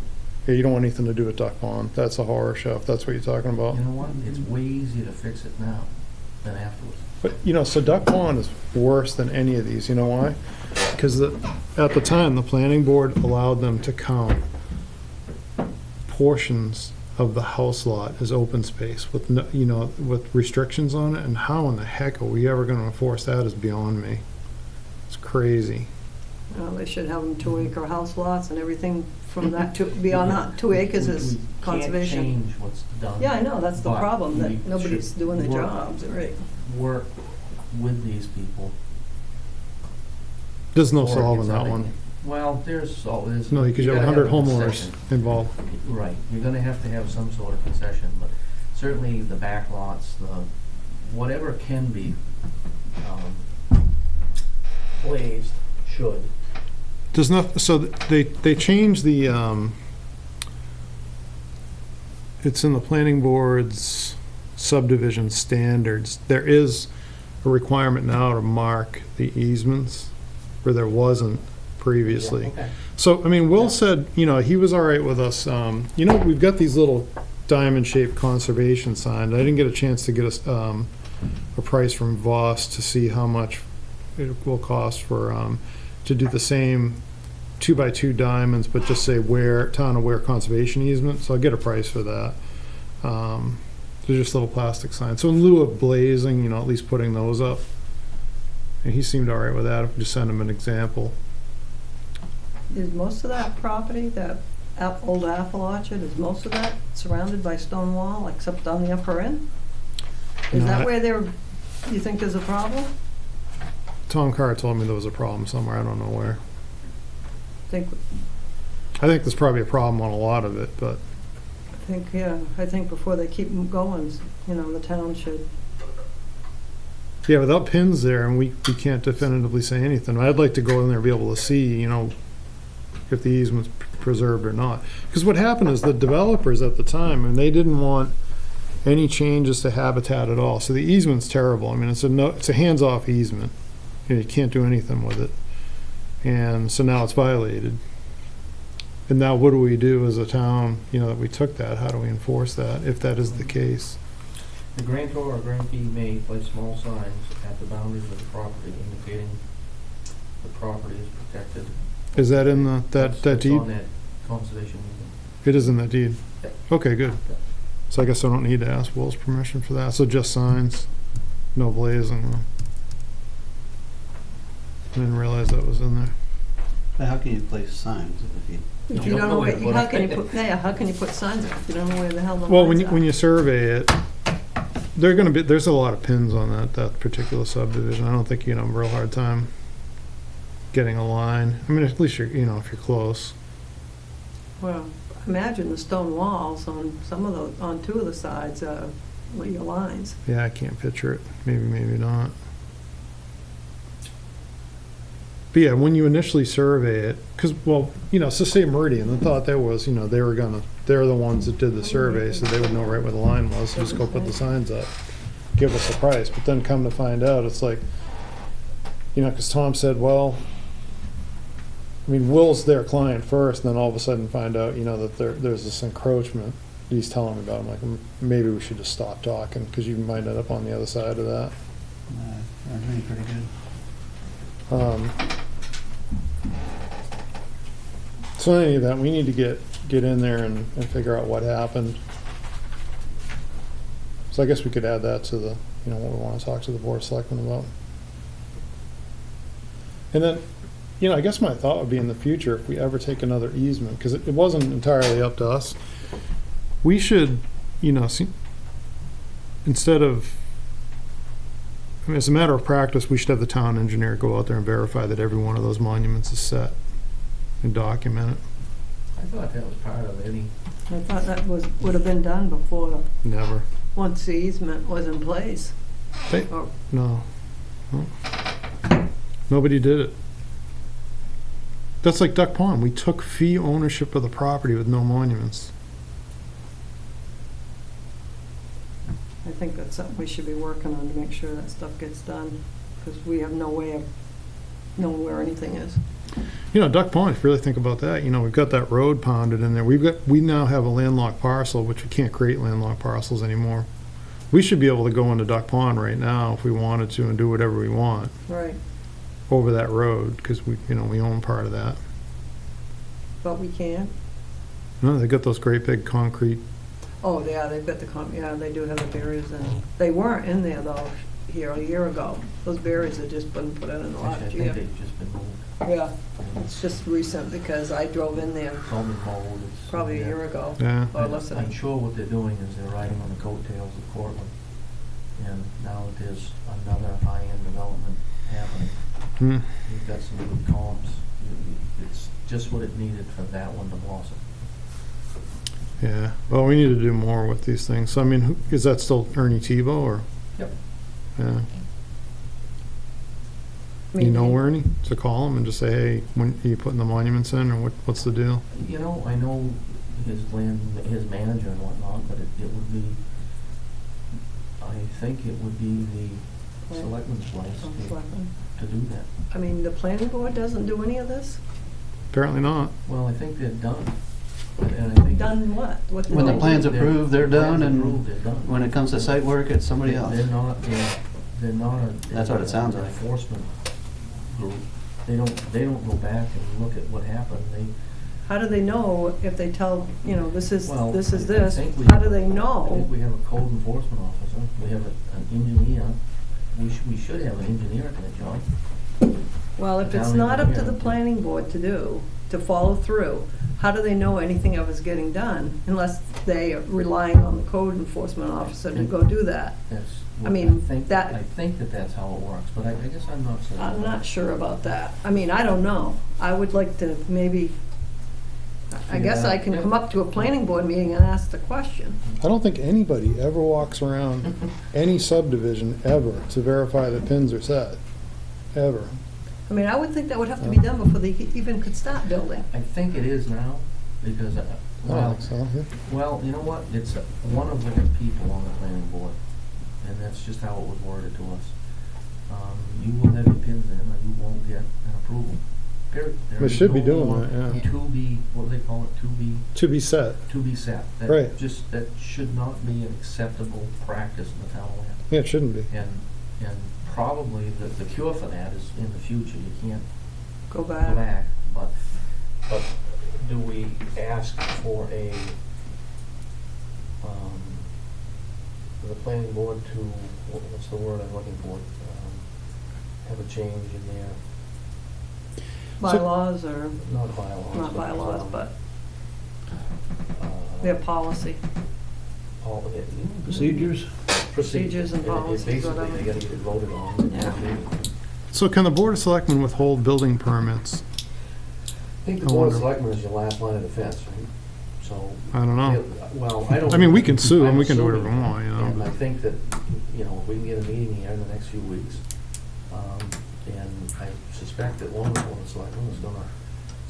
Yeah, you don't want anything to do with Duck Pond. That's a horror show, if that's what you're talking about. You know what? It's way easier to fix it now than afterwards. But, so Duck Pond is worse than any of these. You know why? Because at the time, the planning board allowed them to count portions of the house lot as open space with, with restrictions on it. And how in the heck are we ever going to enforce that is beyond me. It's crazy. They should have them 2-acre house lots and everything from that to, beyond that 2 acres is conservation. We can't change what's done. Yeah, I know, that's the but problem, we that nobody's should doing their work- jobs, right? Work with these people. There's no before it solving gets that out of one. hand. Well, there's always. No, because you have 100 homeowners concession. involved. Right, you're gonna have to have some sort of concession, but certainly the back lots, whatever can be, blazed should. There's not, so they changed the, it's in the planning board's subdivision standards. There is a requirement now to mark the easements where there wasn't previously. Yeah, okay. So, I mean, Will Yeah. said, he was all right with us. We've got these little diamond-shaped conservation signs. I didn't get a chance to get a price from Voss to see how much it will cost for, to do the same 2x2 diamonds, but just say town of Weare Conservation Easement. So I'll get a price for that. They're just little plastic signs. So in lieu of blazing, at least putting those up. And he seemed all right with that. If we just send him an example. Is most of that property, that old apple orchard, is most of that surrounded by stone wall, except on the upper end? Is No, that where you think there's a problem? Tom Carr told me there was a problem somewhere. I don't know where. I I think there's probably a problem on a lot of it, but I think before they keep them going, the town should. yeah, without pins there, and we can't definitively say anything. I'd like to go in there and be able to see, if the easement's preserved or not. Because what happened is the developers at the time, and they didn't want any changes to habitat at all. So the easement's terrible. I mean, it's a hands-off easement. You can't do anything with it. And so now it's violated. And now what do we do as a town, that we took that? How do we enforce that, if that is the case? The grantor or grantee may place small signs at the boundaries of the property indicating the property is protected. Is that in that It's deed? on that conservation easement. It is in that deed? Yep. Okay, good. Yep. So I guess I don't need to ask Will's permission for that. So just signs, no blazing. I didn't realize that was in there. Now, how can you place signs if you? If You you don't know where to where, put how it. can you put, how can you put signs up if you don't know where the hell the Well, lines are? when you survey it, there's a lot of pins on that particular subdivision. I don't think you're gonna have a real hard time getting a line. I mean, at least you're, if you're close. Well, imagine the stone walls on on 2 of the sides are your lines. Yeah, I can't picture it. Maybe not. But yeah, when you initially survey it, because, so say Meridian, the thought there was, they're the ones that did the survey, so they would know right where the line was, so just go put the signs up, give us a price. But then come to find out, it's like, because Tom said, well, Will's their client first, and then all of a sudden find out, that there's this encroachment he's telling me about. I'm like, maybe we should just stop talking, because you might end up on the other side of that. They're doing pretty good. So in any event, we need to get in there and figure out what happened. So I guess we could add that to the, what we want to talk to the Board of Selectmen about. And then, I guess my thought would be in the future, if we ever take another easement, because it wasn't entirely up to us, we should, instead of, as a matter of practice, we should have the town engineer go out there and verify that every one of those monuments is set and document it. I thought that was part of any, I thought that would have been done before, Never. once the easement was in place. They, Or- no. No. Nobody did it. That's like Duck Pond. We took fee ownership of the property with no monuments. I think that's something we should be working on to make sure that stuff gets done, because we have no way of knowing where anything is. Duck Pond, if you really think about that, we've got that road ponded in there. We now have a landlocked parcel, which we can't create landlocked parcels anymore. We should be able to go into Duck Pond right now if we wanted to and do whatever we want Right, over that road, because we own part of that. but we can't. No, they got those great big concrete. Oh, yeah, they've got they do have the barriers in. They weren't in there though, here a year ago. Those barriers had just been put in the actually, I last think year. they've just been moved. Yeah, it's just recent because I drove in there It's all been mowed. It's- probably a year ago. Yeah. Or less than. I'm sure what they're doing is they're riding on the coattails of Cortland. And now that there's another high-end development happening, Hmm. you've got some good comps. It's just what it needed for that one to blossom. Yeah. Well, we need to do more with these things. So, is that still Ernie Tebow or? Yep. Yeah. I mean, Ernie? So call him and just say, hey, when are you putting the monuments in, or what's the deal? I know his manager and whatnot, but it would be, I think it would be the selectmen's place to do that. I mean, the planning board doesn't do any of this? Apparently not. Well, I think they're done. And I think Done what? What When the they- plan's approved, they're done, Plans and approved, they're done. when it comes to site work, it's somebody else. They're not That's what it sounds an like. enforcement group. They don't go back and look at what happened. How do they know if they tell, this is Well, this? I think we How have- do they I think know? we have a code enforcement officer, we have an engineer, we should have an engineer at that job. Well, if it's town not up to engineer. the planning board to do, to follow through, how do they know anything of it's getting done unless they are relying on the code enforcement officer to go do that? That's I what mean, I think that's how it works, but I guess I'm not certain. I'm not sure about that. I mean, I don't know. I would like to maybe, I Figure guess it I out. can come up to a planning board meeting and ask the question. I don't think anybody ever walks around any subdivision ever to verify that pins are set. Ever. I mean, I would think that would have to be done before they even could start building. I think it is now, because, I don't think so. Yeah. well, you know what, it's one of the people on the planning board, and that's just how it was worded to us. You will have your pins in, or you won't get an approval. Period. There They is should be no doing more that, yeah. To be, what do they call it, To be set. to be set. That Right. that should not be an acceptable practice in the town of Wareham. Yeah, it shouldn't be. And probably the cure for that is in the future, you can't Go go back. back, but do we ask for for the planning board to, what's the word I'm looking for? Have a change in their, Bylaws or, not bylaws. not bylaws, but uh, their policy. all of it. Procedures? Procedures and policies, Basically, whatever. they gotta get it voted on. Yeah. So can the Board of Selectmen withhold building permits? I think the I board of wonder- selectmen is your last line of defense, right? So. I don't know. Well, I don't. I mean, we can sue and I'm we can do whatever assuming, we want, And I but- think that, if we can get a meeting here in the next few weeks, and I suspect that one of the board of selectmen is gonna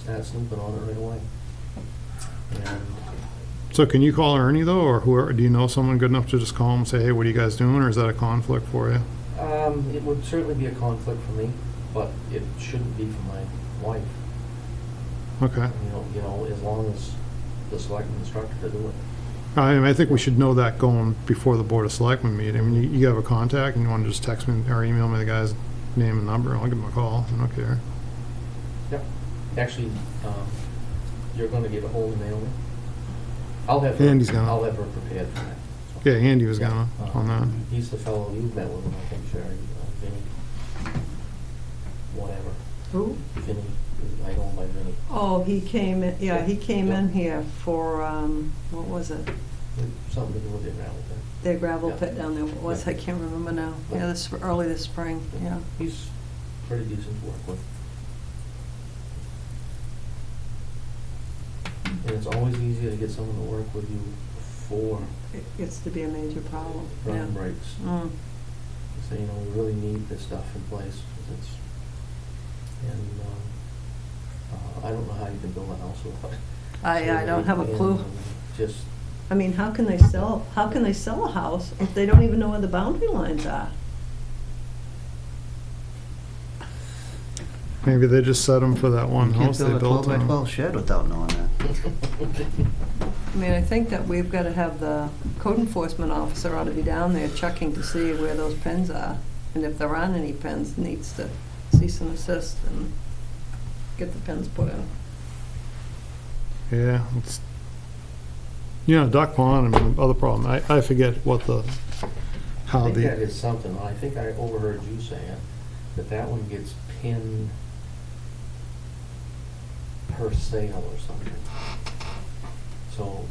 start snooping on it right away. And So can you call Ernie though, or whoever, do you know someone good enough to just call him and say, hey, what are you guys doing, or is that a conflict for you? it would certainly be a conflict for me, but it shouldn't be for my wife. Okay. As long as the selectman instructed to do it. I mean, I think we should know that going before the Board of Selectmen meeting. I mean, you have a contact, and you want to just text me or email me the guy's name and number, I'll give him a call, I don't care. Yep. Actually, you're gonna get a hold of Naomi? I'll have her, Andy's gonna. I'll have her prepared for that. So, Yeah, Andy was yeah, gonna, on that. He's the fellow you've met with him, I think, Sherry, Vinny. Whatever. Who? Vinny, I go by Vinny. Oh, he came in, yeah, he came Yeah. in here for, what was it? Something to do with the gravel pit. Their gravel Yeah. pit down there, what was, Yeah. I can't remember now. Yeah, this, early this spring, yeah. He's pretty decent to work with. And it's always easier to get someone to work with you before It gets to be a major problem, yeah. ground breaks. Mm. So, you know, we really need this stuff in place, 'cause it's, and, I don't know how you can build a house without it. I don't have a clue. And just, I mean, how can they sell a house if they don't even know where the boundary lines are? Maybe they just set them for that one You can't house they build a built 12 by on. 12 shed without knowing that. I mean, I think that we've got to have the code enforcement officer ought to be down there checking to see where those pins are. And if there aren't any pins, needs to cease and desist and get the pins put in. Yeah, it's, you know, duck pond, I mean, other problem, I forget what the, I how think that the, is something, I think I overheard you saying that one gets pinned per sale or something. So,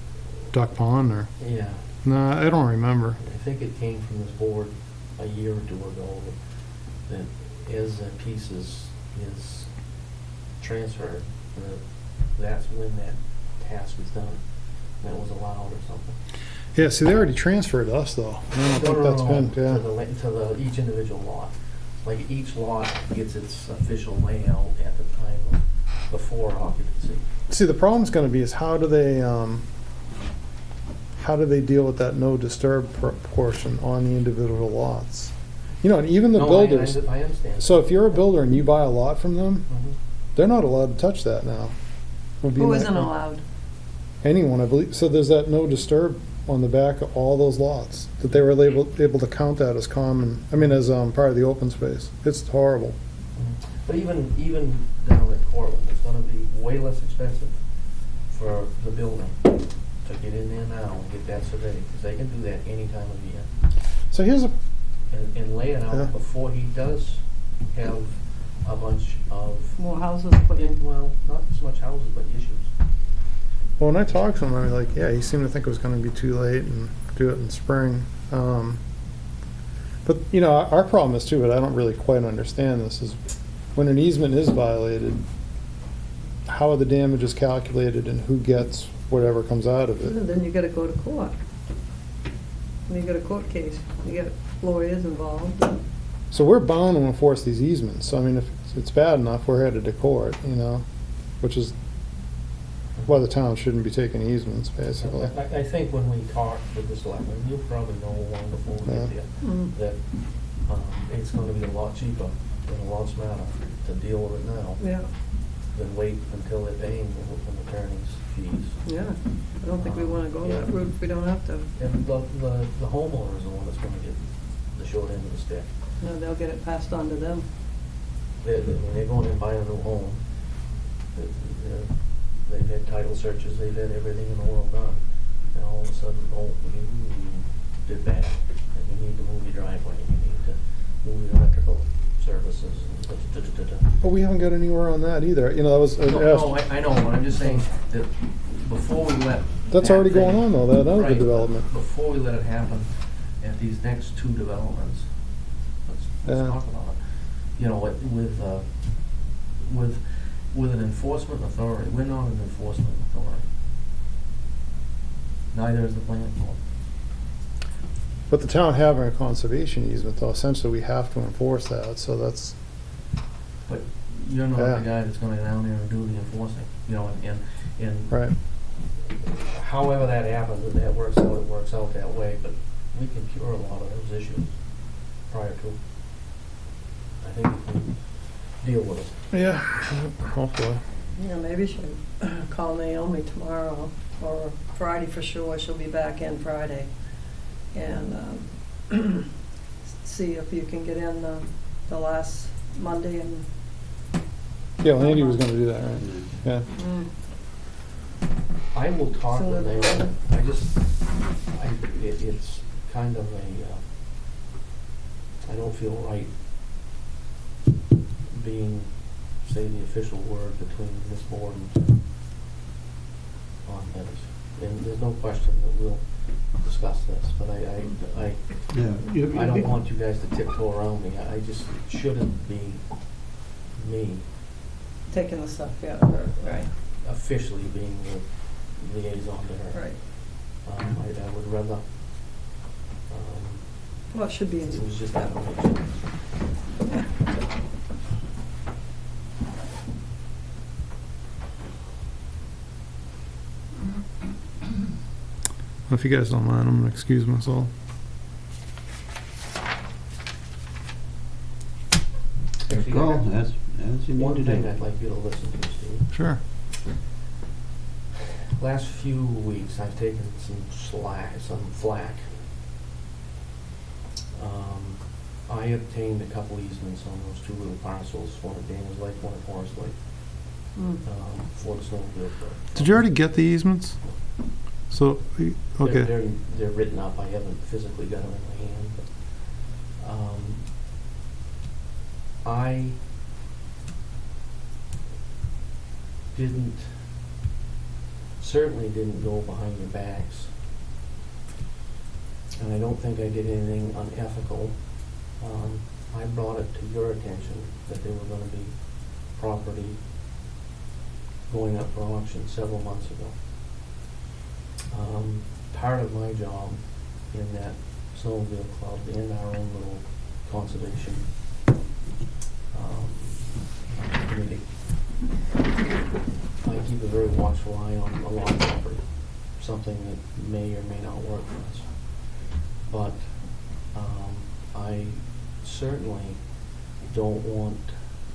duck pond, or, yeah, nah, I don't remember. I think it came from this board a year or two ago that as a piece is transferred, that's when that task is done. That was allowed or something. Yeah, see, they already transferred us, though. I don't think that's been, To yeah. each individual lot. Like each lot gets its official layout at the time of before occupancy. See, the problem's gonna be is how do they deal with that no disturb portion on the individual lots? You know, and even the No, builders, I understand. so if you're a builder and you buy a lot from them, Mhm. they're not allowed to touch that now. Would be Who my- isn't allowed? Anyone, I believe, so there's that no disturb on the back of all those lots, that they were able to count that as common, I mean, as part of the open space. It's horrible. But even down at Cortland, it's gonna be way less expensive for the builder to get in there now and get that surveyed, because they can do that any time of year. So here's a, And lay it Yeah. out before he does have a bunch of, More houses put in. well, not so much houses, but issues. well, when I talked to him, I was like, yeah, he seemed to think it was gonna be too late and do it in spring. But, you know, our problem is too, but I don't really quite understand this, is when an easement is violated, how are the damages calculated and who gets whatever comes out of it? And then you gotta go to court. And you got a court case, you got lawyers involved. So we're bound to enforce these easements, so I mean, if it's bad enough, we're headed to court, you know, which is why the town shouldn't be taking easements, basically. I think when we talk with the selectmen, you'll probably know long before we get there, Mm. that it's gonna be a lot cheaper and a lot smarter to deal with it now Yeah, than wait until they're paying an attorney's fees. yeah. I don't think we wanna go that Yeah. route if we don't have to. And the homeowner is the one that's gonna get the short end of the stick. No, they'll get it passed on to them. When they're going and buying a new home, they've had title searches, they've had everything in the world done. And all of a sudden, oh, you did bad, and you need to move your driveway, you need to move your electrical services, and da-da-da-da-da. But we haven't got anywhere on that either, you know, that was, No, I know, but I'm just saying that before we let. that's that already thing- going on though, that other Right, development. Before we let it happen at these next two developments, let's Yeah. talk about it. You know, with an enforcement authority, we're not an enforcement authority. Neither is the planning board. But the town having a conservation easement though, essentially we have to enforce that, so that's, But you're not Yeah. the guy that's gonna go down there and do the enforcing, you know, and right. however that happens, if that works out, it works out that way, but we can cure a lot of those issues prior to. I think we can deal with it. Yeah, hopefully. Yeah, maybe should call Naomi tomorrow or Friday for sure, she'll be back in Friday. And see if you can get in the last Monday and. Yeah, well, Andy was gonna do that, right? Yeah. I will talk Sooner with than them. later. It's kind of I don't feel right being, say, the official word between this board and on this. And there's no question that we'll discuss this, but Yeah. I don't want you guys to tiptoe around me. I just, it shouldn't be me Taking the stuff, yeah, right, officially being the liaison to her. right. I would rather, Well, it should be, it was just information. If you guys don't mind, I'm gonna excuse myself. Actually, Go, I got as you need one to thing do. I'd like you to listen to, Steve. Sure. Last few weeks, I've taken some flack. I obtained a couple easements on those two little parcels, one at Daniels Lake, one at Forest Lake, for the snowmobile trail. Did you already get the easements? So, okay. They're written up, I haven't physically got them in my hand, but, I certainly didn't go behind your backs. And I don't think I did anything unethical. I brought it to your attention that there were gonna be property going up for auction several months ago. Part of my job in that snowmobile club and our own little conservation committee, I keep a very watchful eye on a lot of property, something that may or may not work for us. But I certainly don't want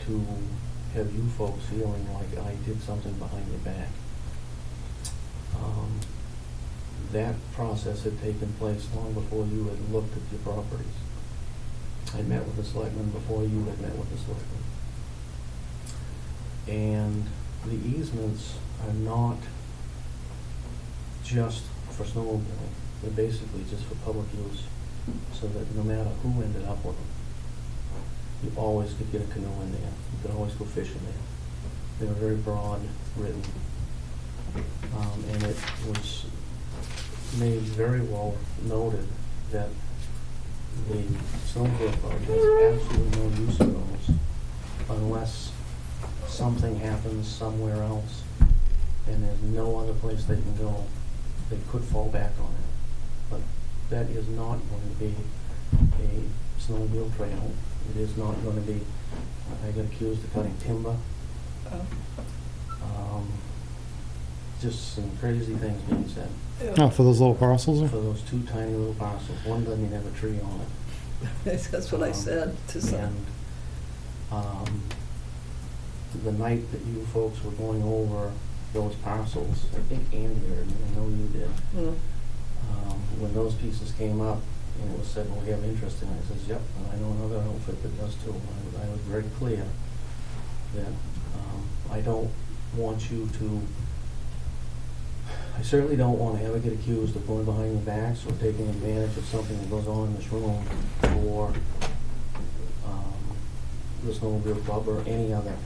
to have you folks feeling like I did something behind your back. That process had taken place long before you had looked at your properties. I met with the selectmen before you had met with the selectmen. And the easements are not just for snowmobiling. They're basically just for public use, so that no matter who ended up with them, you always could get a canoe in there. You could always go fishing there. They were very broad written. And it was made very well noted that the snowmobile club has absolutely no use for those unless something happens somewhere else and there's no other place they can go. They could fall back on it. But that is not going to be a snowmobile trail. It is not going to be, I got accused of cutting timber. Just some crazy things being said. Oh, for those little parcels? For those two tiny little parcels. One doesn't even have a tree on it. That's what I said to some. And the night that you folks were going over those parcels, I think Andy heard me, I know you did. When those pieces came up and it was said, well, we have interest in it, I says, yep, and I know another outfit that does too. I was very clear that I don't want you to, I certainly don't want to ever get accused of going behind your backs or taking advantage of something that goes on in this room for the snowmobile club or any other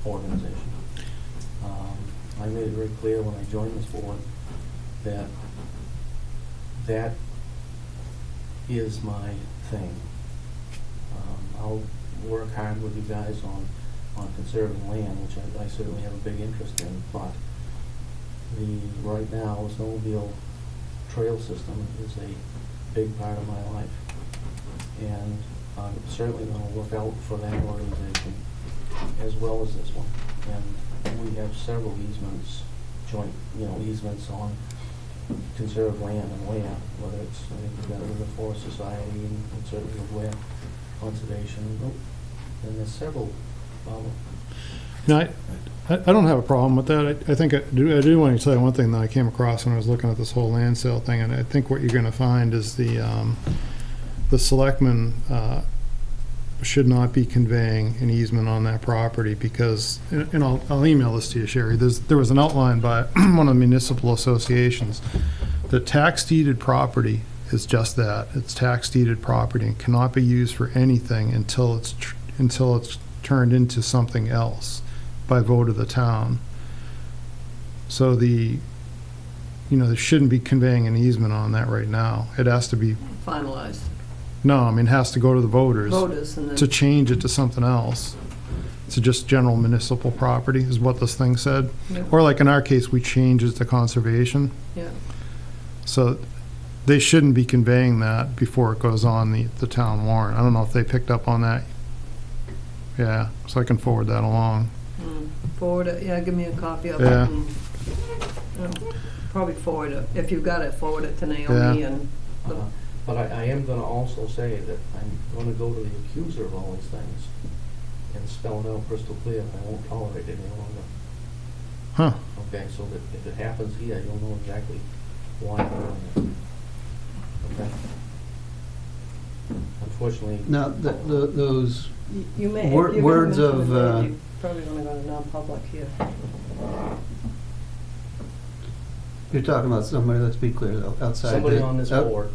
organization. I made it very clear when I joined this board that that is my thing. I'll work hard with you guys on conserving land, which I certainly have a big interest in, but right now, the snowmobile trail system is a big part of my life. And I'm certainly going to look out for that organization as well as this one. And we have several easements, joint, easements on conserved land and Weare, whether it's, I think we've got it with the Forest Society and certainly with Weare Conservation. And there's several, No, I don't have a problem with that. I think I do want to tell you one thing that I came across when I was looking at this whole land sale thing, and I think what you're going to find is the selectmen should not be conveying an easement on that property because, and I'll email this to you, Sherry, there was an outline by one of the municipal associations that tax deeded property is just that. It's tax deeded property and cannot be used for anything until it's turned into something else by vote of the town. So they shouldn't be conveying an easement on that right now. It has to be, Finalized. no, I mean, it has to go to the voters And then. to change it to something else. To just general municipal property is what this thing said. Yeah. Or like in our case, we changed it to conservation. Yeah. So they shouldn't be conveying that before it goes on the town warrant. I don't know if they picked up on that. Yeah, so I can forward that along. Forward it, yeah, give me a copy of Yeah. it. And, probably forward it, if you've got it, forward it to Naomi Yeah. and, But I am gonna also say that I'm gonna go to the accuser of all these things and spell it out crystal clear. I won't tolerate it any longer. Huh. Okay, so that if it happens here, you'll know exactly why I'm doing it. Okay? Unfortunately. Now, those, you may, if Wor- you're words gonna of, mention it, you probably wanna go to non-public here. you're talking about somebody, let's be clear, though, outside. Somebody the- on this out- board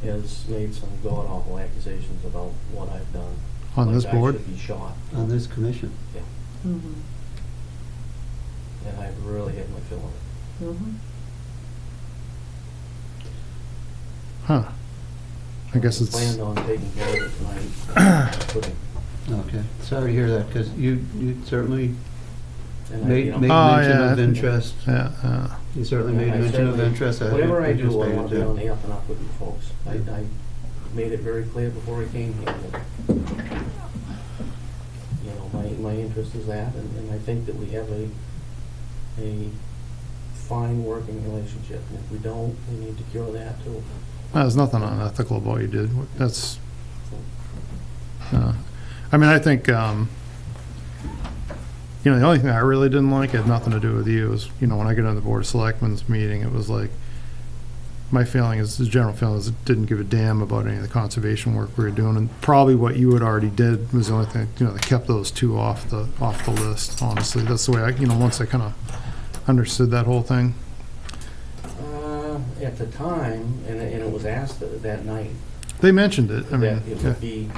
has made some god-awful accusations about what I've done. On Like this board? I should be shot, On this commission. Mm-hmm. and I've really had my fill of it. Mm-hmm. Huh. I guess it's, Planned on taking care of it tonight. Couldn't. Okay, sorry to hear that, because you certainly And I, made you know, mention Oh, yeah. of interest. yeah. You certainly Yeah, made I mention of certainly- interest. Whatever I do, I anticipated want to be that. on the up and up with you folks. I made it very clear before I came here that, you know, my interest is that, and I think that we have a fine working relationship. And if we don't, we need to cure that too. There's nothing unethical about what you did. That's, I mean, I think, the only thing I really didn't like had nothing to do with you is, when I get on the Board of Selectmen's meeting, it was like, my feeling is, the general feeling is it didn't give a damn about any of the conservation work we were doing, and probably what you had already did was the only thing, that kept those two off the list, honestly. That's the way once I kind of understood that whole thing. At the time, and it was asked that night, They mentioned it, I mean, that it yeah. would be,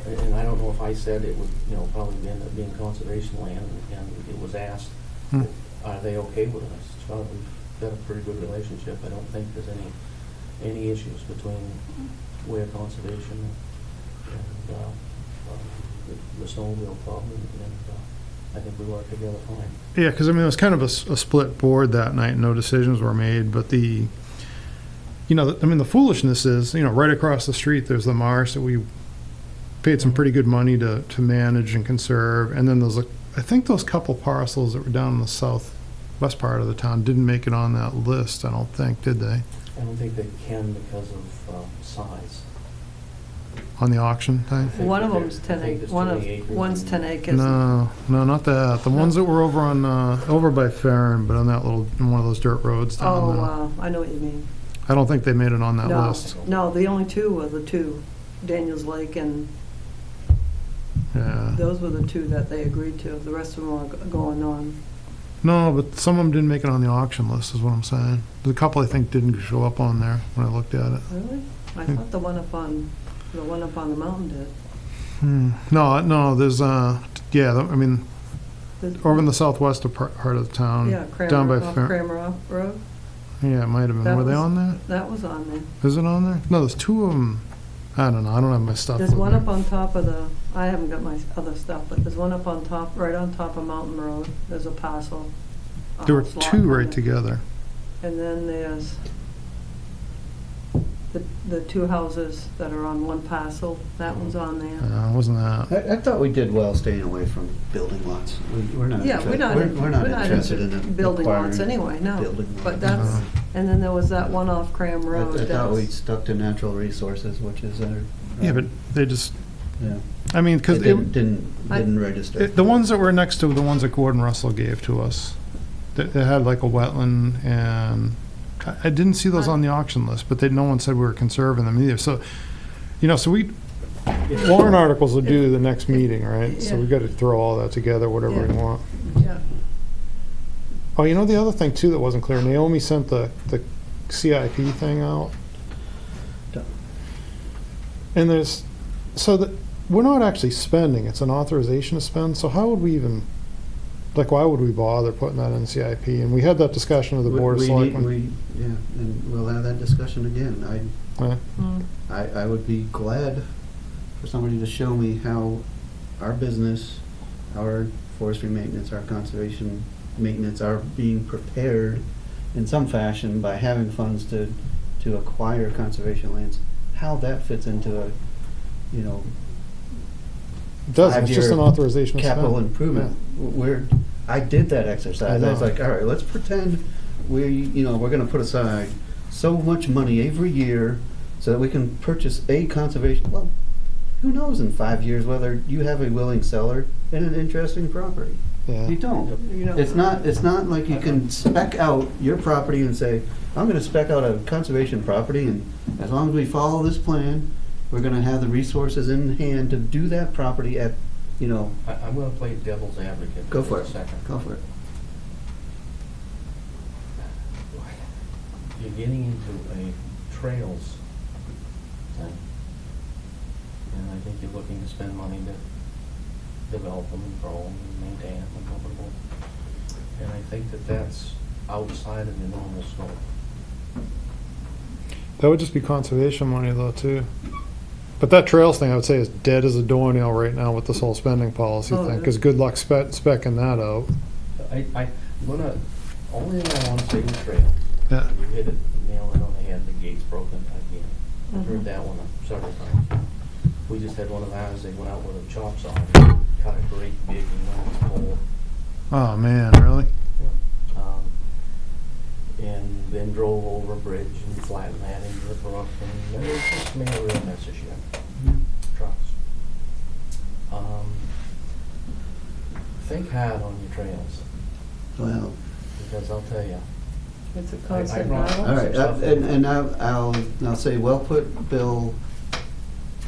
and I don't know if I said it would, probably end up being conservation land, and it was asked, Hmm. are they okay with us? Well, we've got a pretty good relationship. I don't think there's any issues between Weare Conservation and the Snowmobile Club, and I think we work together fine. Yeah, because it was kind of a split board that night. No decisions were made, but the foolishness is, right across the street, there's the marsh that we paid some pretty good money to manage and conserve. And then there's, I think those couple parcels that were down in the southwest part of the town didn't make it on that list, I don't think, did they? I don't think they can because of size. On the auction I thing? think One of that them's there- I 10 think acres, there's too many acres one's and- 10 acres. No, not that. The ones that were over on, over by Farron, but on that on one of those dirt roads down Oh, there. wow, I know what you mean. I don't think they made it on that No, list. no, the only two were the two, Daniels Lake, and Yeah. those were the two that they agreed to. The rest of them are going on. No, but some of them didn't make it on the auction list, is what I'm saying. There's a couple I think didn't show up on there when I looked at it. Really? I thought the one up on the mountain did. No, there's, over in the southwest part of the town. Yeah, down by Kramer, off Fair- Kramer Road. Yeah, it might have been. That Were they was- on there? That was on there. Is it on there? No, there's two of them. I don't know. I don't have my stuff There's with one me. up on top of I haven't got my other stuff, but there's one up on top, right on top of Mountain Road. There's a parcel. a There were house lot two on right there. together. And then there's the two houses that are on one parcel. That one's on there. Wasn't that? I thought we did well staying away from building lots. We're not. Yeah, we're not interested into in building lots acquiring anyway, no. building But lots. that's, No. and then there was that one off Cram Road. I thought we that's- stuck to natural resources, which is our. Yeah, but they just, Yeah. I mean, because It didn't register. the ones that were next to the ones that Gordon Russell gave to us, they had like a wetland, and I didn't see those on the auction list, but no one said we were conserving them either. So, so warrant articles will do the next meeting, right? So Yeah. we got to throw all that together, whatever we Yeah. want. Yeah. Oh, the other thing too that wasn't clear, Naomi sent the CIP thing out. And we're not actually spending, it's an authorization to spend, so how would we even, why would we bother putting that in CIP? And we had that discussion with the Board of Selectmen. Yeah, and we'll have that discussion again. Yeah. I would be glad for somebody to show me how our business, our forestry maintenance, our conservation maintenance are being prepared in some fashion by having funds to acquire conservation lands, how that fits into a, It doesn't, it's just an 5-year authorization to spend. capital improvement. I did that exercise. I was like, all right, let's pretend we're gonna put aside so much money every year so that we can purchase a conservation, well, who knows in 5 years whether you have a willing seller in an interesting property. Yeah. You don't. You know. It's not like you can spec out your property and say, I'm gonna spec out a conservation property, and as long as we follow this plan, we're gonna have the resources in hand to do that property at, I'm gonna play devil's advocate Go for for a it. second. Go for it. You're getting into a trails thing. And I think you're looking to spend money to develop them and grow them and maintain them and comfortable. And I think that's outside of your normal scope. That would just be conservation money though, too. But that trails thing, I would say, is dead as a doornail right now with this whole spending policy Oh, thing, yeah. because good luck specking that out. Only thing I want to say is trail. Yeah. You hit it, nail it on the head, the gate's broken again. I've heard Mhm. that one several times. We just had one of ours, they went out with a chop saw and cut a great big enormous hole. Oh, man, really? And then drove over a bridge and flattened that into the brook, and it just made a real mess of shit. Trucks. Think hard on your trails, Well, because I'll tell you, It's a I constant brought- battle. all right, and I'll say, well put, Bill,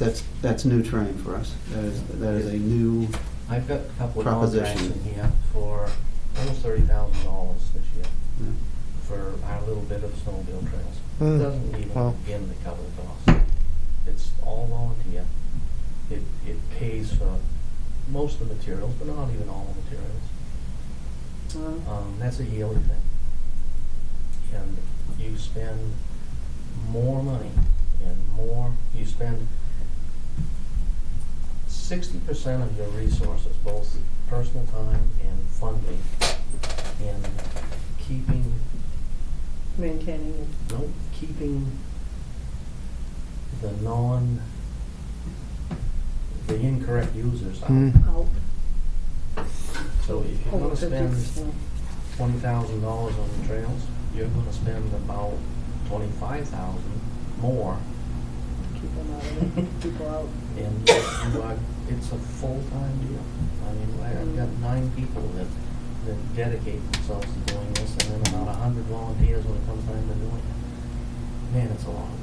that's new terrain for us. That is a new, I've got a couple of Proposition. contracts in here for almost $30,000 this year yeah. for our little bit of snowmobile trails. Mm. It doesn't even Wow. begin to cover the cost. It's all volunteer. It pays for most of the materials, but not even all the materials. That's a yearly thing. And you spend more money you spend 60% of your resources, both personal time and funding, in keeping Maintaining the incorrect users out. Mm. it out. So if you're gonna spend 50%. $20,000 on the trails, you're gonna spend about 25,000 more, Keep them out of it, people out. and it's a full-time deal. I mean, I've got 9 people that dedicate themselves to doing this, and then about 100 volunteers when it comes time to doing it. Man, it's a lot of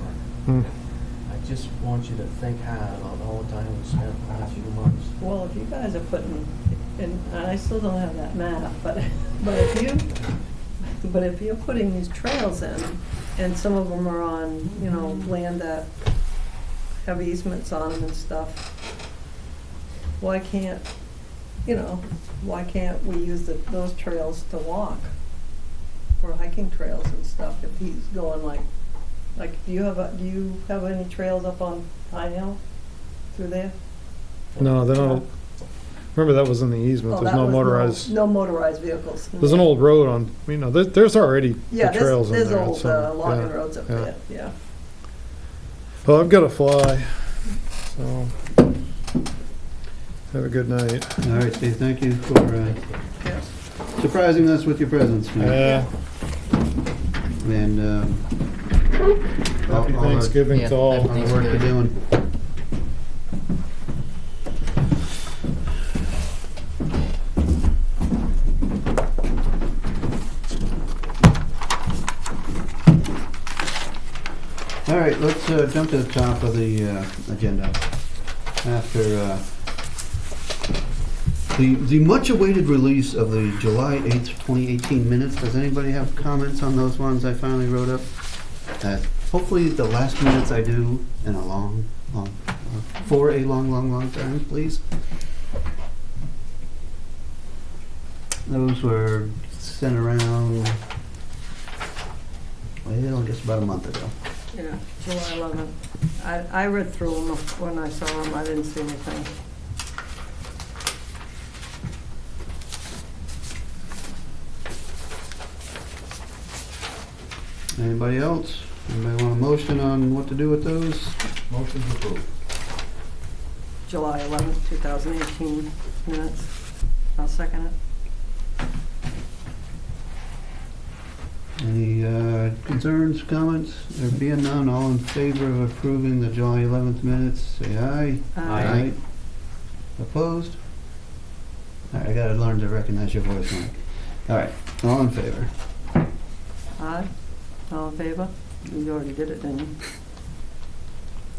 work. Mm. I just want you to think hard about all the time we spent the last few months. Well, if you guys are putting, and I still don't have that map, but if you're putting these trails in, and some of them are on, land that have easements on them and stuff, why can't we use those trails to walk? For hiking trails and stuff, if he's going like, do you have any trails up on Pine Hill through there? No, they're not. Remember, that was in the easement. Oh, There's that no was motorized. No motorized vehicles. There's an old road on, there's already Yeah, the trails in there's there. old so, logging yeah, roads up yeah. there, yeah. Well, I've got to fly, so have a good night. All right, Steve, thank you for Yes. surprising us with your presence. man. And Happy all the Thanksgiving to all. work you're doing. All right, let's jump to the top of the agenda. After the much-awaited release of the July 8th, 2018 minutes, does anybody have comments on those ones I finally wrote up? Hopefully the last minutes I do in a for a long time, please. Those were sent around, well, I guess about a month ago. Yeah, July 11th. I read through them when I saw them. I didn't see anything. Anybody else? Anybody want a motion on what to do with those? Motion to approve. July 11th, 2018 minutes. I'll second it. Any concerns, comments? There being none, all in favor of approving the July 11th minutes, say aye. Aye. Opposed? All right, I gotta learn to recognize your voice, Mike. All right, all in favor? Aye. All in favor? You already did it, didn't you?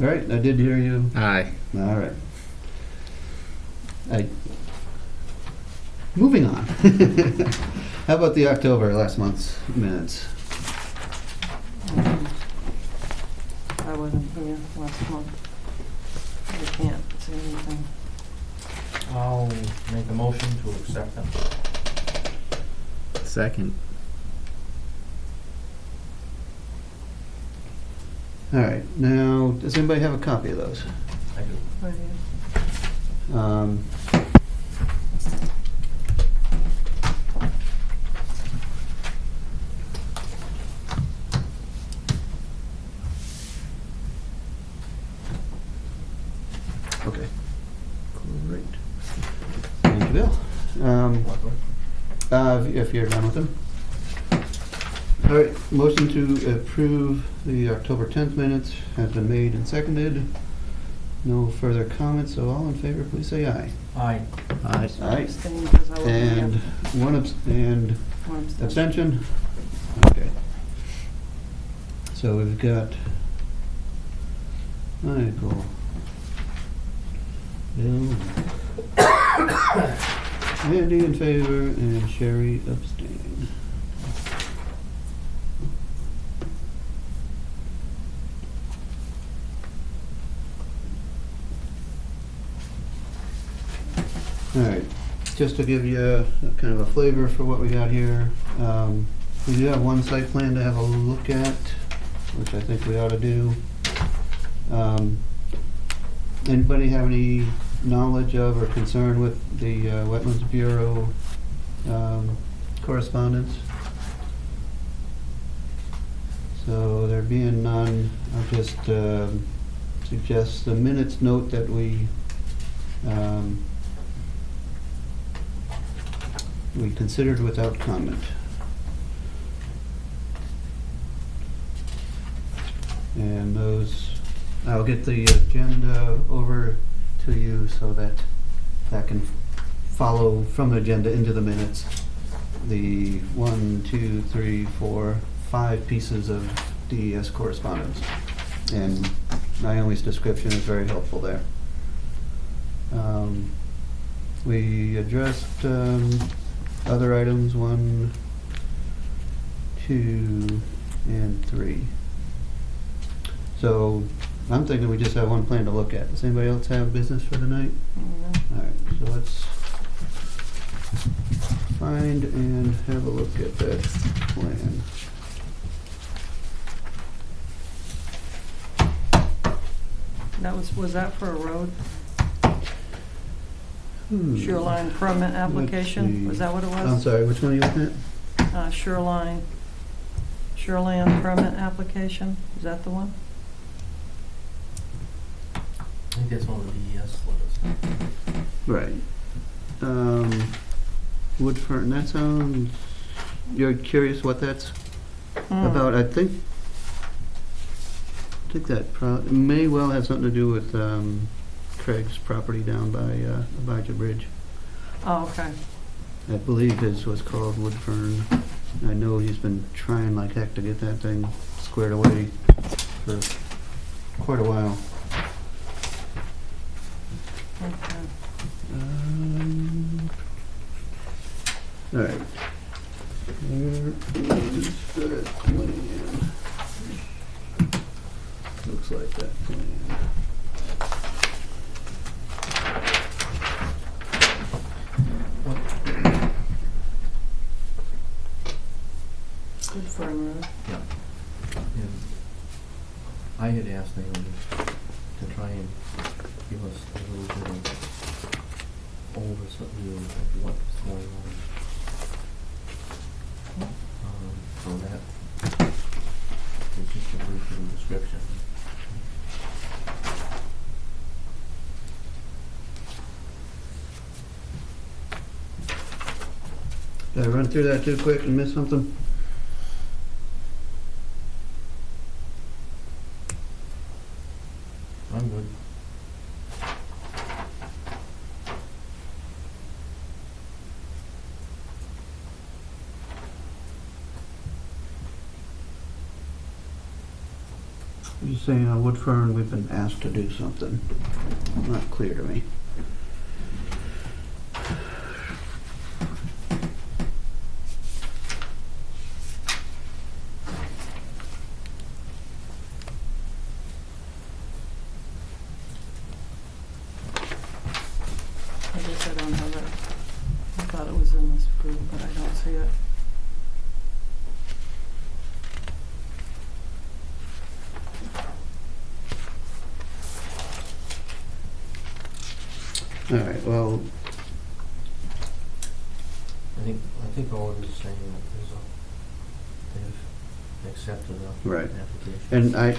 All right, I did hear you. Aye. All right. Moving on. How about the October, last month's minutes? I wasn't here last month. I can't see anything. I'll make a motion to accept them. Second. All right, now, does anybody have a copy of those? I do. Right here. Okay. Great. Thank you, Bill. If you're done with them. All right, motion to approve the October 10th minutes has been made and seconded. No further comments, so all in favor, please say aye. Aye. Aye. Aye. Abstain because I wasn't And here. one One abstention. abstention? Okay. So we've got Michael, Bill, Andy in favor, and Sherry abstain. All right, just to give you a kind of a flavor for what we got here, we do have one site plan to have a look at, which I think we ought to do. Anybody have any knowledge of or concern with the Wetlands Bureau correspondence? So there being none, I'll just suggest the minutes note that we considered without comment. And those, I'll get the agenda over to you so that that can follow from the agenda into the minutes. The 1, 2, 3, 4, 5 pieces of DES correspondence. And Naomi's description is very helpful there. We addressed other items, 1, 2, and 3. So I'm thinking we just have one plan to look at. Does anybody else have business for tonight? Yeah. All right, so let's find and have a look at that plan. That was that for a road? Shoreline permit application? Was that what it I'm was? sorry, which one are you looking at? Shoreline permit application? Is that the one? I think that's one of the DES letters. Right. Woodford, that sounds, you're curious what that's about? I think that may well have something to do with Craig's property down by Abijah Bridge. Oh, okay. I believe his was called Woodfern. I know he's been trying like heck to get that thing squared away for quite a while. Okay. All right. Where is that plan? Looks like that plan. Good firm road. Yeah. And I had asked Naomi to try and give us a little bit of overview of what's going on. So that is just a brief little description. Did I run through that too quick and miss something? I'm good. You're saying on Woodfern, we've been asked to do something. Not clear to me. I guess I don't have it. I thought it was in this group, but I don't see it. All right, well, I think all it is saying that they've accepted the Right. application. and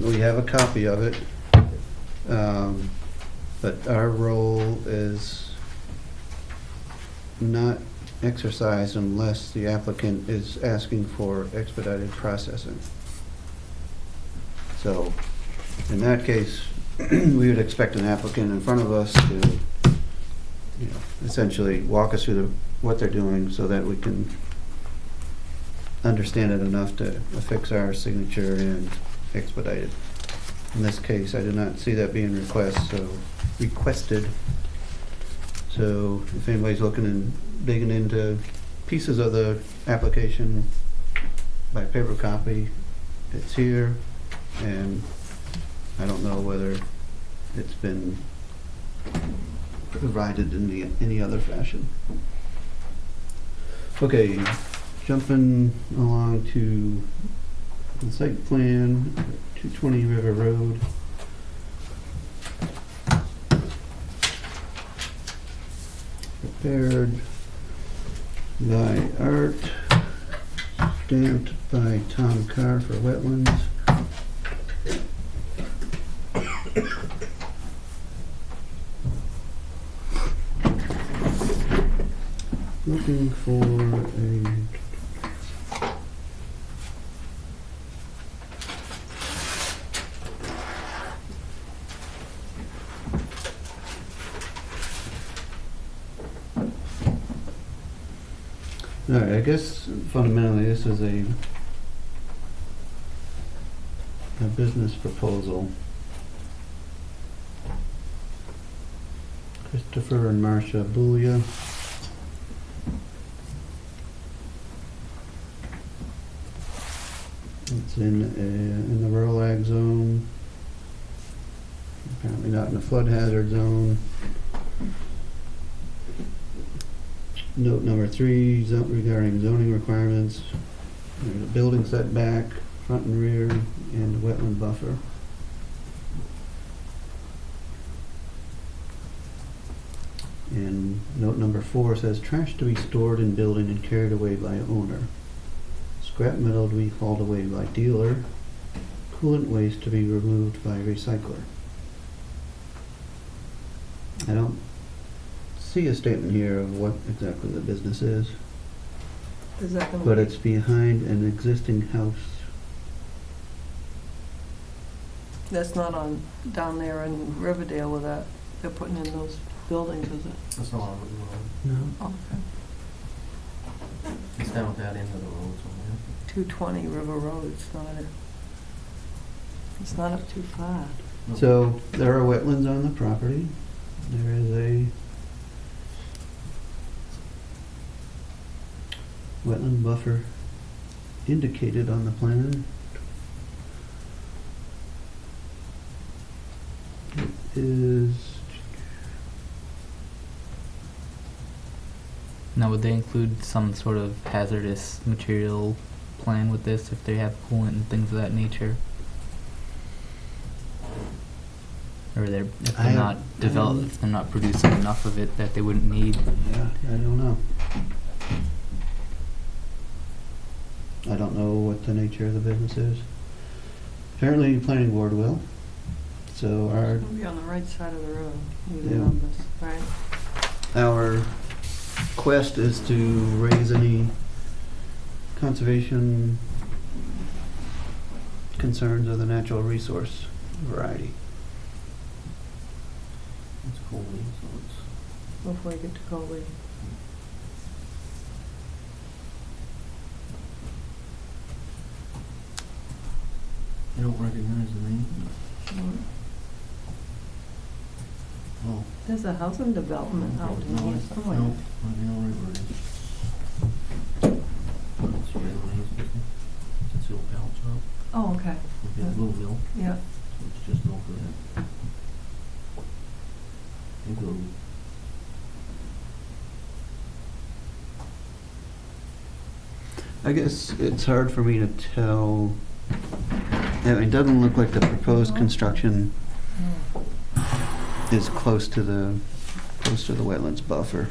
we have a copy of it. But our role is not exercised unless the applicant is asking for expedited processing. So, in that case, we would expect an applicant in front of us to, essentially walk us through what they're doing so that we can understand it enough to affix our signature and expedite it. In this case, I do not see that being requested. So if anybody's looking and digging into pieces of the application by paper copy, it's here, and I don't know whether it's been provided in any other fashion. Okay, jumping along to the site plan, 220 River Road. Prepared by Art, stamped by Tom Carr for wetlands. Looking for a all right, I guess fundamentally this is a business proposal. Christopher and Marcia Boulia. It's in the rural ag zone. Apparently not in the flood hazard zone. Note number 3, regarding zoning requirements. There's a building setback, front and rear, and a wetland buffer. And note number 4 says trash to be stored in building and carried away by owner. Scrap metal to be hauled away by dealer. Coolant waste to be removed by recycler. I don't see a statement here of what exactly the business is, Is that gonna but be? it's behind an existing house. That's not on, down there in Riverdale where that, they're putting in those buildings, is it? That's not on the road. No. Oh, okay. It's down at that end of the road somewhere. 220 River Road, it's not it. It's not up too far. So there are wetlands on the property. There is a wetland buffer indicated on the plan. It is, Now, would they include some sort of hazardous material plan with this if they have coolant and things of that nature? Or if I they're have- not if they're not producing enough of it that they wouldn't need? yeah, I don't know. I don't know what the nature of the business is. Apparently, the planning board will. So It's gonna be on the right side of the road, these Yeah. numbers, right? our quest is to raise any conservation concerns of the natural resource variety. It's cold, so it's. Before we get to Colby. You don't recognize the name? Oh. There's a housing development out in here somewhere. No, I know where it is. It's Weare Nh's business. It's the old pallet shop. Oh, okay, We've got a little mill, yeah. so it's just north of that. You go. I guess it's hard for me to tell. It doesn't look like the proposed construction is close to the wetlands buffer.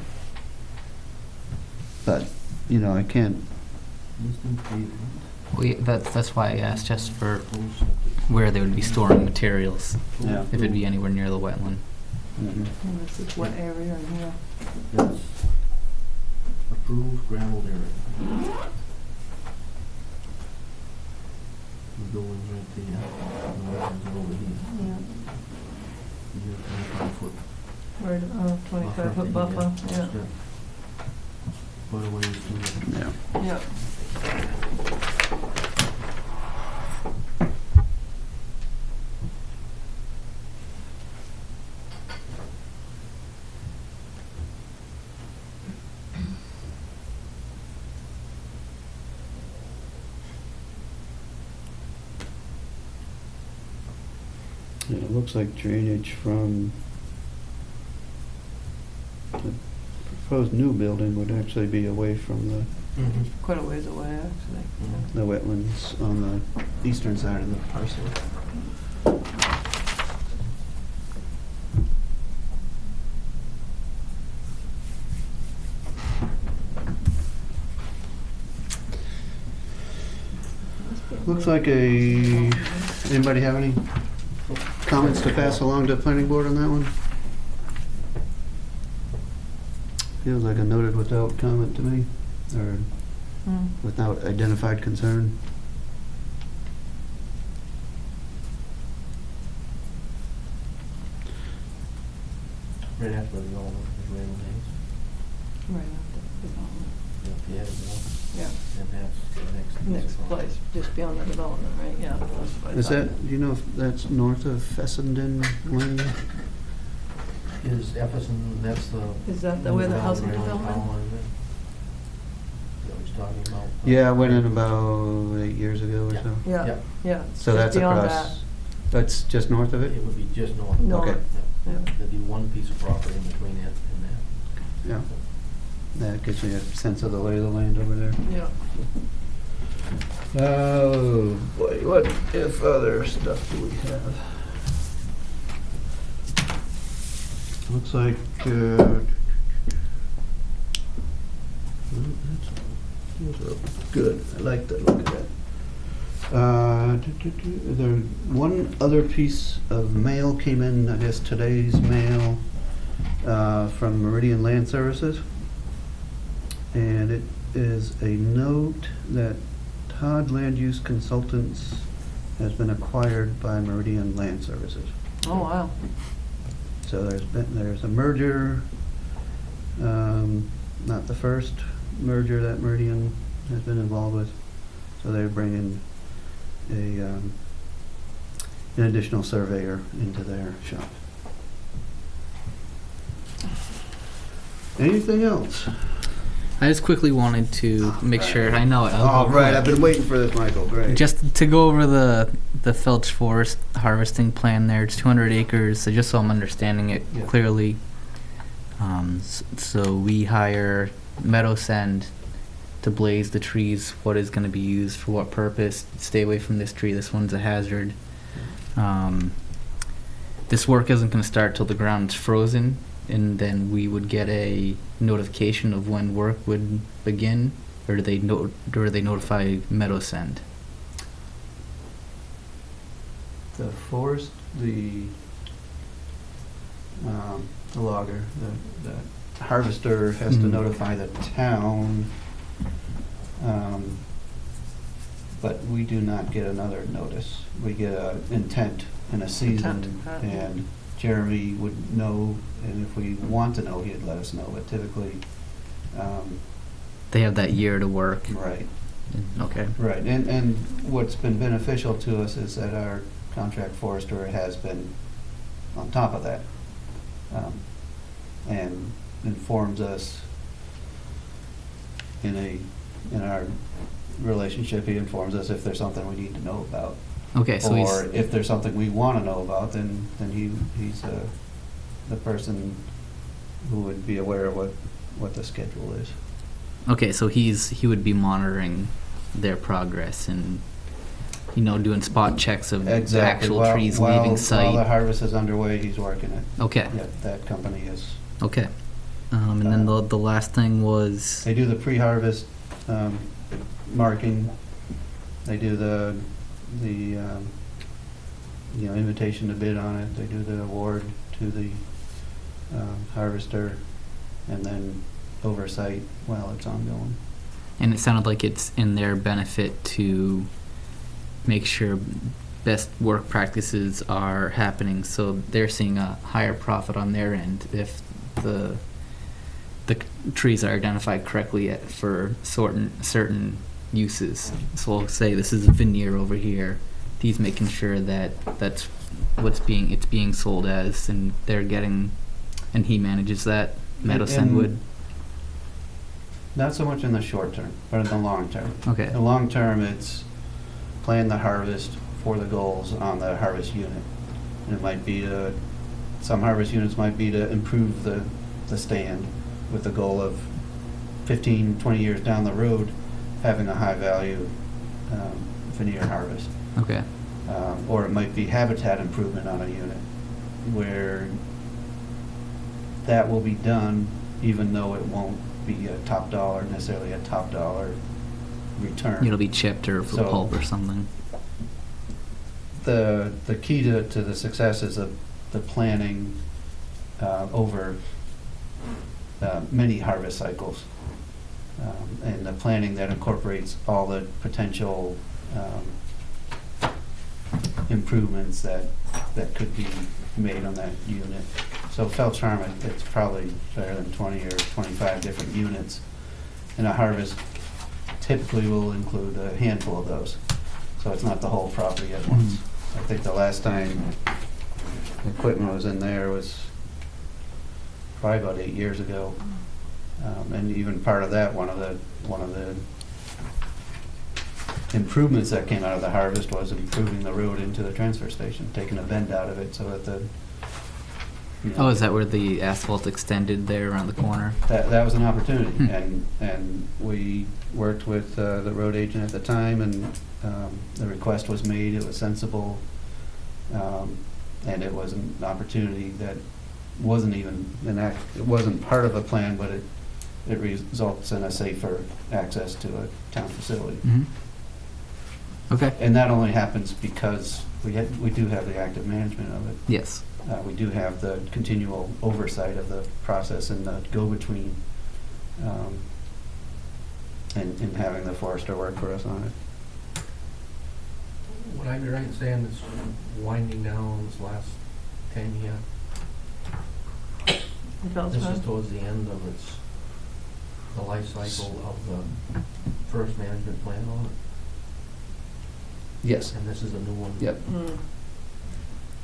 But, you know, I can't, Instant pavement. That's why I asked, just for Proposed septic. where they would be storing materials, Yeah. if it'd be anywhere near the wetland. mhm. And this is what area in here? That's approved gravelled area. The building's right there, the wetlands are over here. Yeah. You have 25-foot Right, 25-foot buffer, yeah. Quite a ways to the. Yeah. Yeah. Yeah, it looks like drainage from the proposed new building would actually be away from Quite a ways away, actually. the wetlands on the eastern side of the parcel. Looks like anybody have any comments to pass along to the planning board on that one? Feels like a noted without comment to me, or Mm. without identified concern. Right after the development is Weare Nh's. Right after the development. Yeah, Yeah, and that's the next. piece next of property. place, just beyond the development, right, yeah. That's what I Is thought. that, do you know if that's north of Fessenden Lane? Is Epperson, that's the. Is that the way the housing Rail and development? power line there? Is that what he's talking about? Yeah, I went in about 8 years ago or Yeah. so. Yeah, yeah. it's So just that's beyond across, that's just north of It it? would be just north. North. Okay. Yeah. Yeah. There'd be one piece of property in between it and that. Yeah. That gives me a sense of the lay of the land over there. Yeah. Oh, boy, what if other stuff do we have? Looks like, those are good, I like the look of that. There, one other piece of mail came in, I guess today's mail, from Meridian Land Services. And it is a note that Todd Land Use Consultants has been acquired by Meridian Land Services. Oh, wow. So there's a merger, not the first merger that Meridian has been involved with. So they're bringing an additional surveyor into their shop. Anything else? I just quickly wanted to make sure, I know it. Oh, right, I've been waiting for this, Michael, great. Just to go over the Felch Forest harvesting plan there, it's 200 acres, so just so I'm understanding it Yeah. clearly. So we hire meadow send to blaze the trees, what is gonna be used for what purpose, stay away from this tree, this one's a hazard. This work isn't gonna start till the ground's frozen, and then we would get a notification of when work would begin, or do they notify meadow send? The forest, the logger, the harvester has to Mhm. notify the town, but we do not get another notice. We get an intent and a season, Intent, and Jeremy would know, and if we want to know, he'd let us know, but typically, They have that year to work. right. Okay. Right, and what's been beneficial to us is that our contract forester has been on top of that, and informs us in our relationship, he informs us if there's something we need to know about. Okay, so Or if there's something we want to know about, then he's the person who would be aware of what the schedule is. he would be monitoring their progress and doing spot checks of Exactly. actual trees leaving While the site. harvest is underway, he's working it. Okay. Yeah, that company is. Okay. And then the last thing was They do the pre-harvest marking. They do the invitation to bid on it. They do the award to the harvester, and then oversight while it's ongoing. and it sounded like it's in their benefit to make sure best work practices are happening, so they're seeing a higher profit on their end if the trees are identified correctly for certain uses. So we'll say this is a veneer over here. He's making sure that that's it's being sold as, and they're getting, and he manages that. Meadow Send would. Not so much in the short term, but in the long term. Okay. In the long term, it's plan the harvest for the goals on the harvest unit. And it might be some harvest units might be to improve the stand with the goal of 15, 20 years down the road having a high value veneer harvest. Okay. Or it might be habitat improvement on a unit where that will be done even though it won't be necessarily a top dollar return. It'll be chipped or for So- pulp or something. The key to the success is the planning over many harvest cycles, and the planning that incorporates all the potential improvements that could be made on that unit. So Felch Farm, it's probably better than 20 or 25 different units, and a harvest typically will include a handful of those. So it's not the whole property at once. I think the last time equipment was in there was probably about 8 years ago. And even part of that, one of the improvements that came out of the harvest was improving the road into the transfer station, taking a bend out of it so that Oh, is that where the asphalt extended there around the corner? that was an opportunity, and we worked with the road agent at the time, and the request was made. It was sensible, and it was an opportunity that wasn't even it wasn't part of a plan, but it results in a safer access to a town facility. Mm-hmm. Okay. And that only happens because we do have the active management of it. Yes. We do have the continual oversight of the process and the go-between, and having the forester work for us on it. Would I be right in saying it's winding down this last 10 years? This is towards the end of the life cycle of the first management plan on it, Yes. and this is a new one. Yep.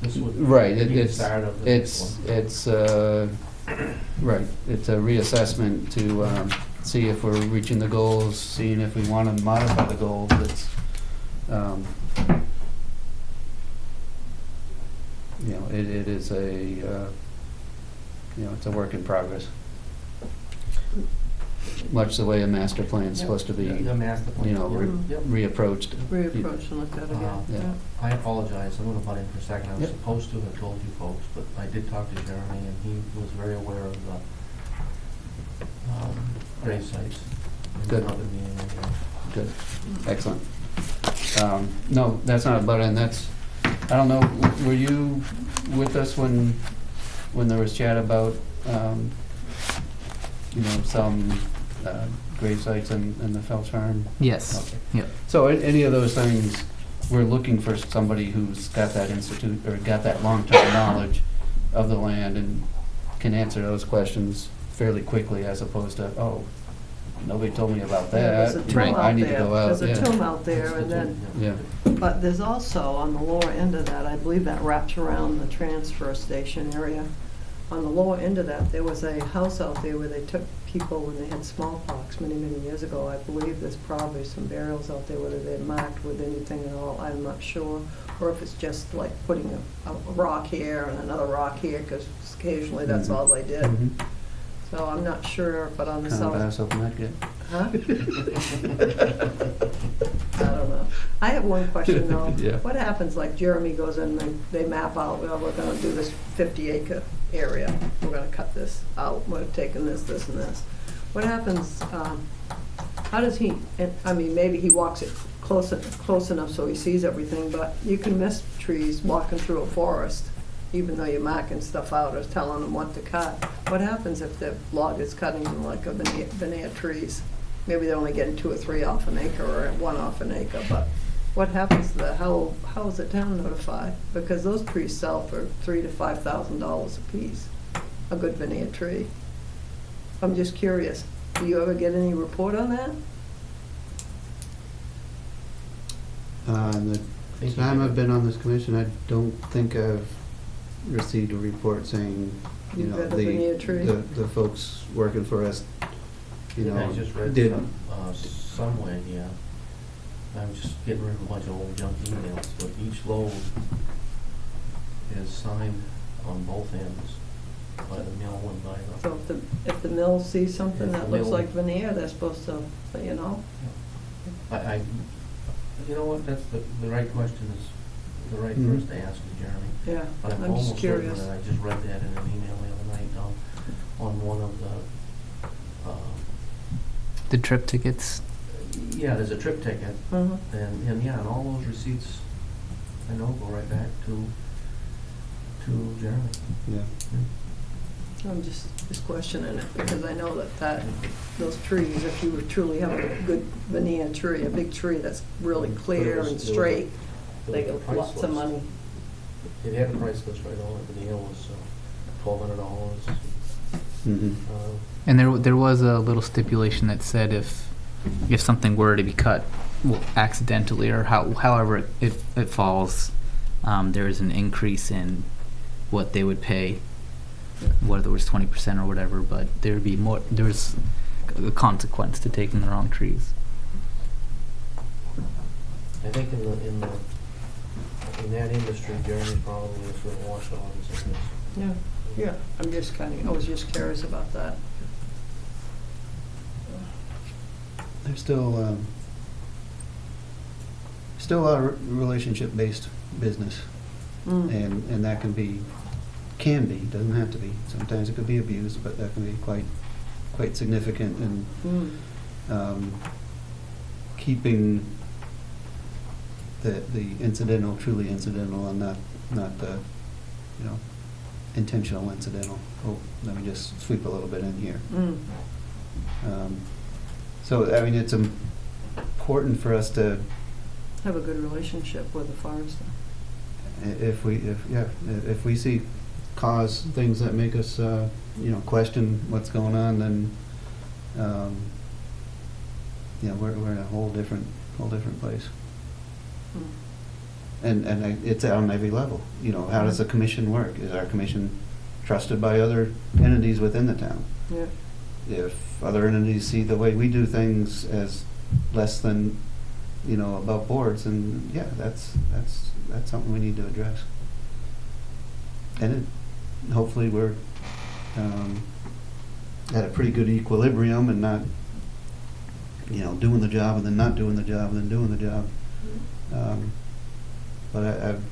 This would Right, be the it's, start of the next it's, one. right, it's a reassessment to see if we're reaching the goals, seeing if we want to modify the goals. It's, you know, it is a, you know, it's a work in progress. Much the way a master plan is supposed to be, The master plan. you know, Yep. reapproached. Reapproach and look at it again. Yeah. I apologize, I'm gonna butt in for a second. I was Yep. supposed to have told you folks, but I did talk to Jeremy, and he was very aware of the grave sites. And Good. not the meeting again. Good, excellent. No, that's not a butt-in, that's, I don't know, were you with us when there was chat about, you know, some grave sites in the Phelps Farm? Yes. Okay. Yep. So any of those things, we're looking for somebody who's got that institute, or got that long-term knowledge of the land and can answer those questions fairly quickly, as opposed to, oh, nobody told me about Yeah, that. there's a you know, tomb I out need to there. go out. There's a Yeah. tomb out there, and then, Yeah, but there's also, on the lower end of that, I believe that wraps around the transfer station area. On the lower end of that, there was a house out there where they took people when they had smallpox many, many years ago. I believe there's probably some burials out there, whether they're marked with anything at all, I'm not sure. Or if it's just like putting a rock here and another rock here, because occasionally that's Mhm. all they did. Mhm. So I'm not sure, but on the Kind of south. ass open that good. Huh? I don't know. I have one question though. Yeah. What happens, like Jeremy goes in and they map out, well, we're gonna do this 50-acre area. We're gonna cut this out, we're taking this, this, and this. What happens, how does he, I mean, maybe he walks it close enough so he sees everything, but you can miss trees walking through a forest, even though you're marking stuff out or telling them what to cut. What happens if the log is cutting like a veneer trees? Maybe they're only getting 2 or 3 off an acre or 1 off an acre, but what happens to that? How is the town notified? Because those trees sell for $3,000 to $5,000 a piece, a good veneer tree. I'm just curious, do you ever get any report on that? The time I've been on this commission, I don't think I've received a report saying, you You've know, got a veneer tree? the folks working for us, you know, I just read did. somewhere here, I'm just getting rid of a bunch of old junk emails, but each load is signed on both ends by the mill and by the. So if the mill sees something If the that looks mill- like veneer, they're supposed to, you know? You know what, that's the right question, is the right Mhm. person to ask is Jeremy. Yeah, But I'm I'm just almost certain curious. that I just read that in an email the other night on one of The trip tickets. yeah, there's a trip ticket, Mhm. and yeah, and all those receipts, I know, go right back to Jeremy. Yeah. I'm just questioning it, because I know that those trees, if you would truly have a good veneer tree, a big tree that's really clear and straight, they get lots of money. It had a price list right on it, the deal was $1,200. Mhm. And there was a little stipulation that said if something were to be cut, well, accidentally or however it falls, there is an increase in what they would pay, whether it was 20% or whatever. But there would be more. There's a consequence to taking the wrong trees. I think in that industry, Jeremy's probably a sort of watchdog in this. Yeah, yeah, I was just curious about that. There's still a lot of relationship-based business, Mm. and that can be, doesn't have to be. Sometimes it could be abused, but that can be quite significant in Mm. keeping the incidental truly incidental and not the, you know, intentional incidental. Oh, let me just sweep a little bit in here. Mm. So, I mean, it's important for us to, Have a good relationship with the forester. if we see things that make us, question what's going on, then, we're in a whole different place. Mm. it's on every level. You know, how does the commission work? Is our commission trusted by other entities within the town? Yeah. If other entities see the way we do things as less than, you know, above boards, then yeah, that's something we need to address. And hopefully we're at a pretty good equilibrium and not, you know, doing the job and then not doing the job and then doing the job. But I've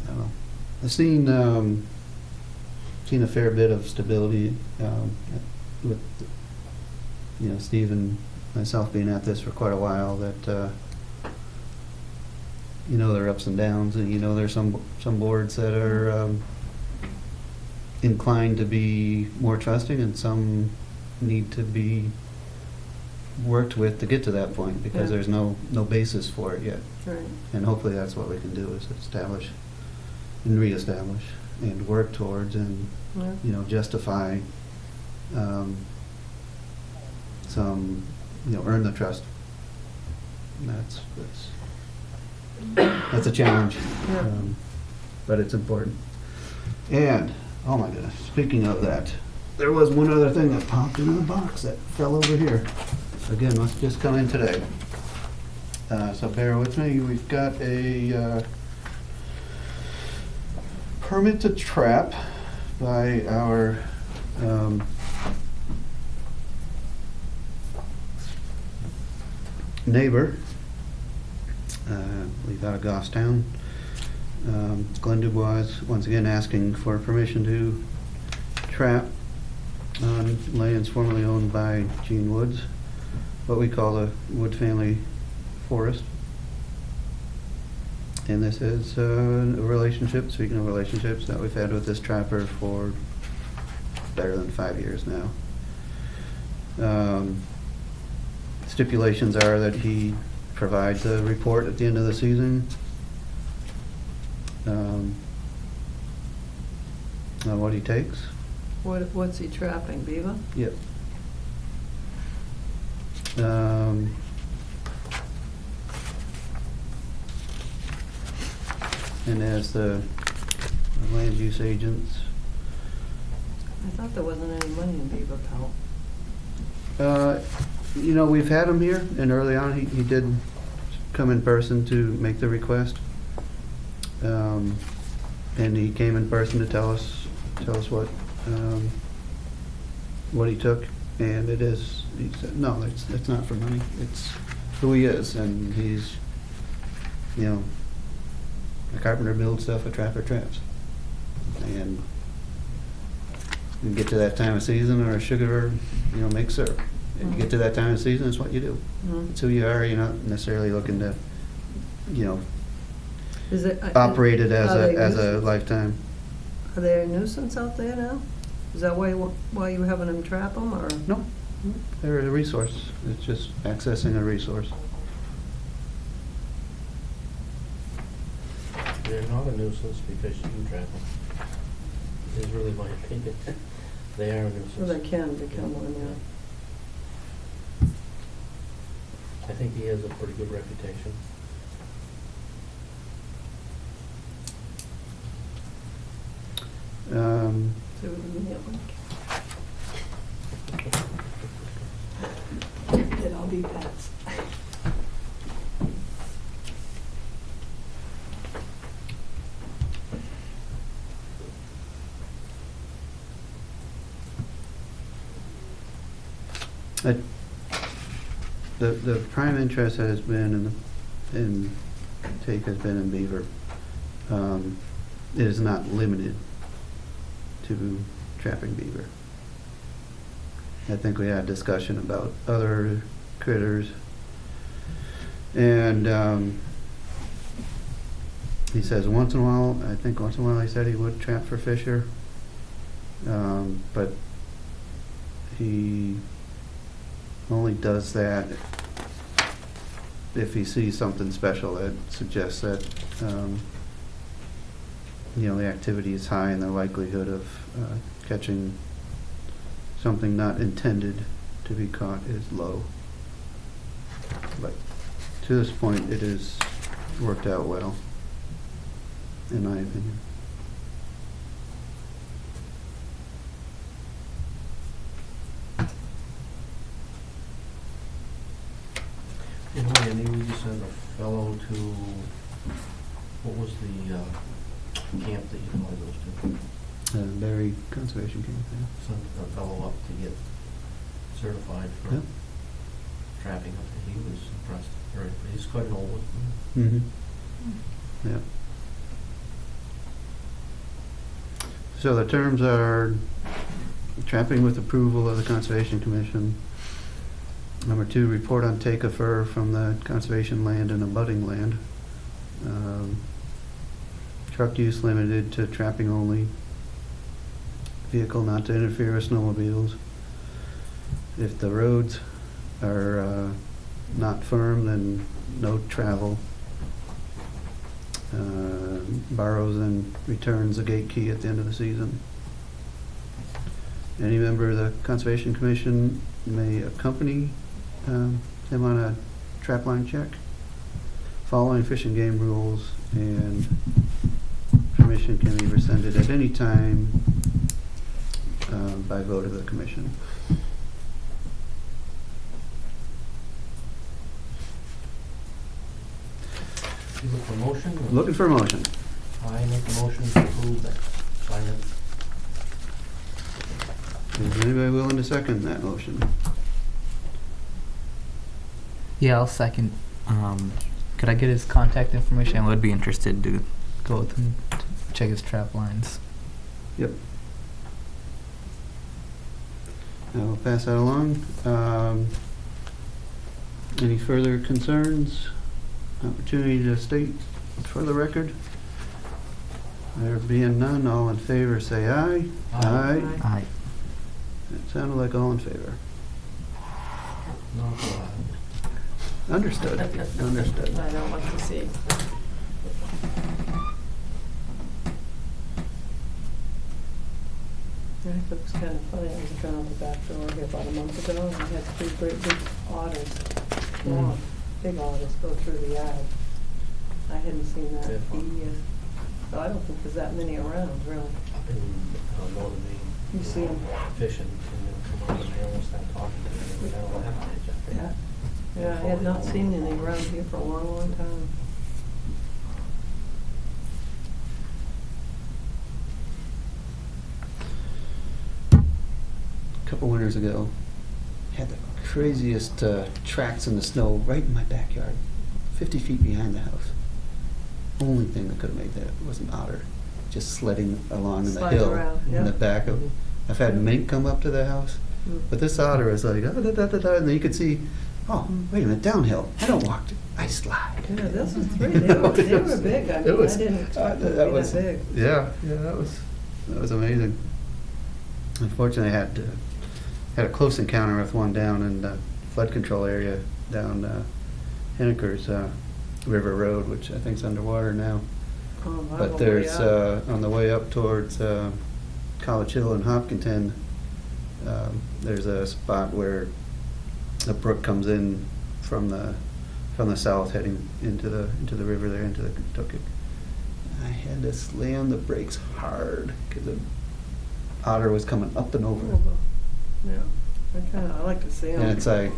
I don't know. I've seen a fair bit of stability with, you know, Steve and myself being at this for quite a while. That you know, there are ups and downs, and you know, there's some boards that are inclined to be more trusting, and some need to be worked with to get to that point, because Yeah. there's no basis for it yet. Right. And hopefully that's what we can do, is establish and reestablish and work towards and, Yeah. you know, justify some, you know, earn the trust. And that's a challenge. Yeah. But it's important. And, oh my goodness, speaking of that, there was one other thing that popped into the box that fell over here. Again, must just come in today. So bear with me. We've got a permit to trap by our neighbor, I believe out of Goffstown. Glenn Dubois is once again asking for permission to trap on lands formerly owned by Gene Woods, what we call the Wood Family Forest. And this is a relationship, speaking of relationships, that we've had with this trapper for better than 5 years now. Stipulations are that he provides a report at the end of the season on what he takes. What's he trapping, beaver? Yep. And as the land use agents, I thought there wasn't any money in beaver pelt. you know, we've had him here, and early on he did come in person to make the request. And he came in person to tell us what he took, and it is, he said, no, it's not for money, it's who he is, and he's, you know, a carpenter builds stuff, a trapper traps. And you get to that time of season, or a sugar, you know, make syrup. And you get to that time of season, it's what you do. Mhm. It's who you are. You're not necessarily looking to, you know, Is it? operate it as are they a nuisance? lifetime. Are they a nuisance out there now? Is that why you having them trap them, or? No, they're a resource. It's just accessing a resource. They're not a nuisance because you can trap them. Is really my opinion. They are a nuisance. Well, they can become one, yeah. I think he has a pretty good reputation. See what we get like. It all be pets. The prime interest has been in take has been in beaver. It is not limited to trapping beaver. I think we had a discussion about other critters, and he says once in a while he said he would trap for fisher, but he only does that if he sees something special that suggests that you know, the activity is high and the likelihood of catching something not intended to be caught is low. But to this point, it is worked out well, in my opinion. You know, Andy, we just sent a fellow to, what was the camp that you normally goes to? Berry Conservation Camp, yeah. Sent a fellow up to get certified for Yep. trapping. He was impressed. Very, he's quite an old one. Mm-hmm. Yeah. So the terms are trapping with approval of the Conservation Commission. Number 2, report on take of fur from the conservation land and abutting land. Truck use limited to trapping only. Vehicle not to interfere with snowmobiles. If the roads are not firm, then no travel. Borrows and returns a gate key at the end of the season. Any member of the Conservation Commission may accompany him on a trapline check, following fish and game rules, and permission can be rescinded at any time by vote of the commission. You look for a motion? or- Looking for a motion. I make a motion to approve that. Sign it. Is anybody willing to second that motion? Yeah, I'll second. Could I get his contact information? I would be interested to go with him to check his trap lines. Yep. I will pass that along. Any further concerns? Opportunity to state for the record? There being none, all in favor say aye. Aye. Aye. It sounded like all in favor. No, Understood. Understood. I don't like to see. Yeah, it was kind of funny, I was looking out the back door here about a month ago, and we had 3 great big otters, long, big otters go through the yard. I hadn't seen that Yeah. in years. So I don't think there's that many around, really. Up in Northern Maine. You see 'em? Fishing, and then come over and they almost start talking to me. They don't have to, Jeff. Yeah. Yeah, I had not seen any around here for a long, long time. A couple winters ago, had the craziest tracks in the snow right in my backyard, 50 feet behind the house. Only thing that could have made that was an otter, just sledding along in the Sliding hill around, in yeah. the back of. I've had mink come up to the house, but this otter is like, and then you could see, oh, wait a minute, downhill. I don't walk, I slide. Yeah, this was 3, they were big, I It mean, was- I didn't expect them to that be was- that big. Yeah, that was amazing. Unfortunately, I had a close encounter with one down in the flood control area down Henniker's River Road, which I think is underwater now. Oh, wow, But way there's, up. on the way up towards College Hill and Hopkinton, there's a spot where a brook comes in from the south heading into the river there, into the Kentucky. I had to slam the brakes hard because the otter was coming up and over. Yeah, I like to see them. And it's like,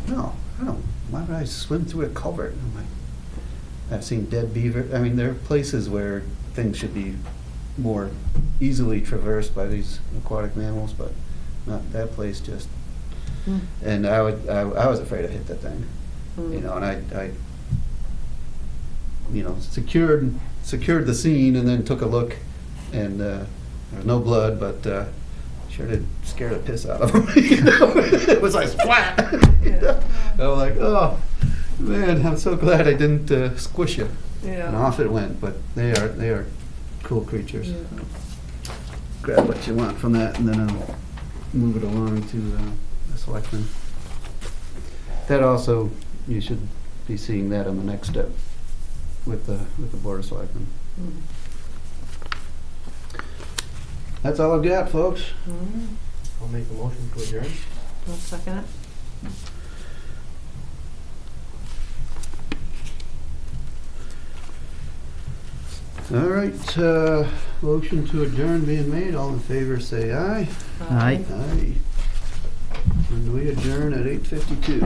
no, I don't, why would I swim through a culvert? And I'm like, I've seen dead beaver. I mean, there are places where things should be more easily traversed by these aquatic mammals, but not that place just. And I was afraid to hit that thing, you know, and I you know, secured the scene and then took a look, and there was no blood, but sure did scare the piss out of him. You know? It was like splat. You know? I'm like, oh man, I'm so glad I didn't squish you. Yeah. And off it went. But they are cool creatures. Yeah. Grab what you want from that, and then I'll move it along to the selectmen. That also, you should be seeing that on the next step with the Board of Selectmen. Mhm. That's all I've got, folks. Mhm. I'll make a motion to adjourn. I'll second it. All right, motion to adjourn being made. All in favor, say aye. Aye. Aye. And we adjourn at 8:52.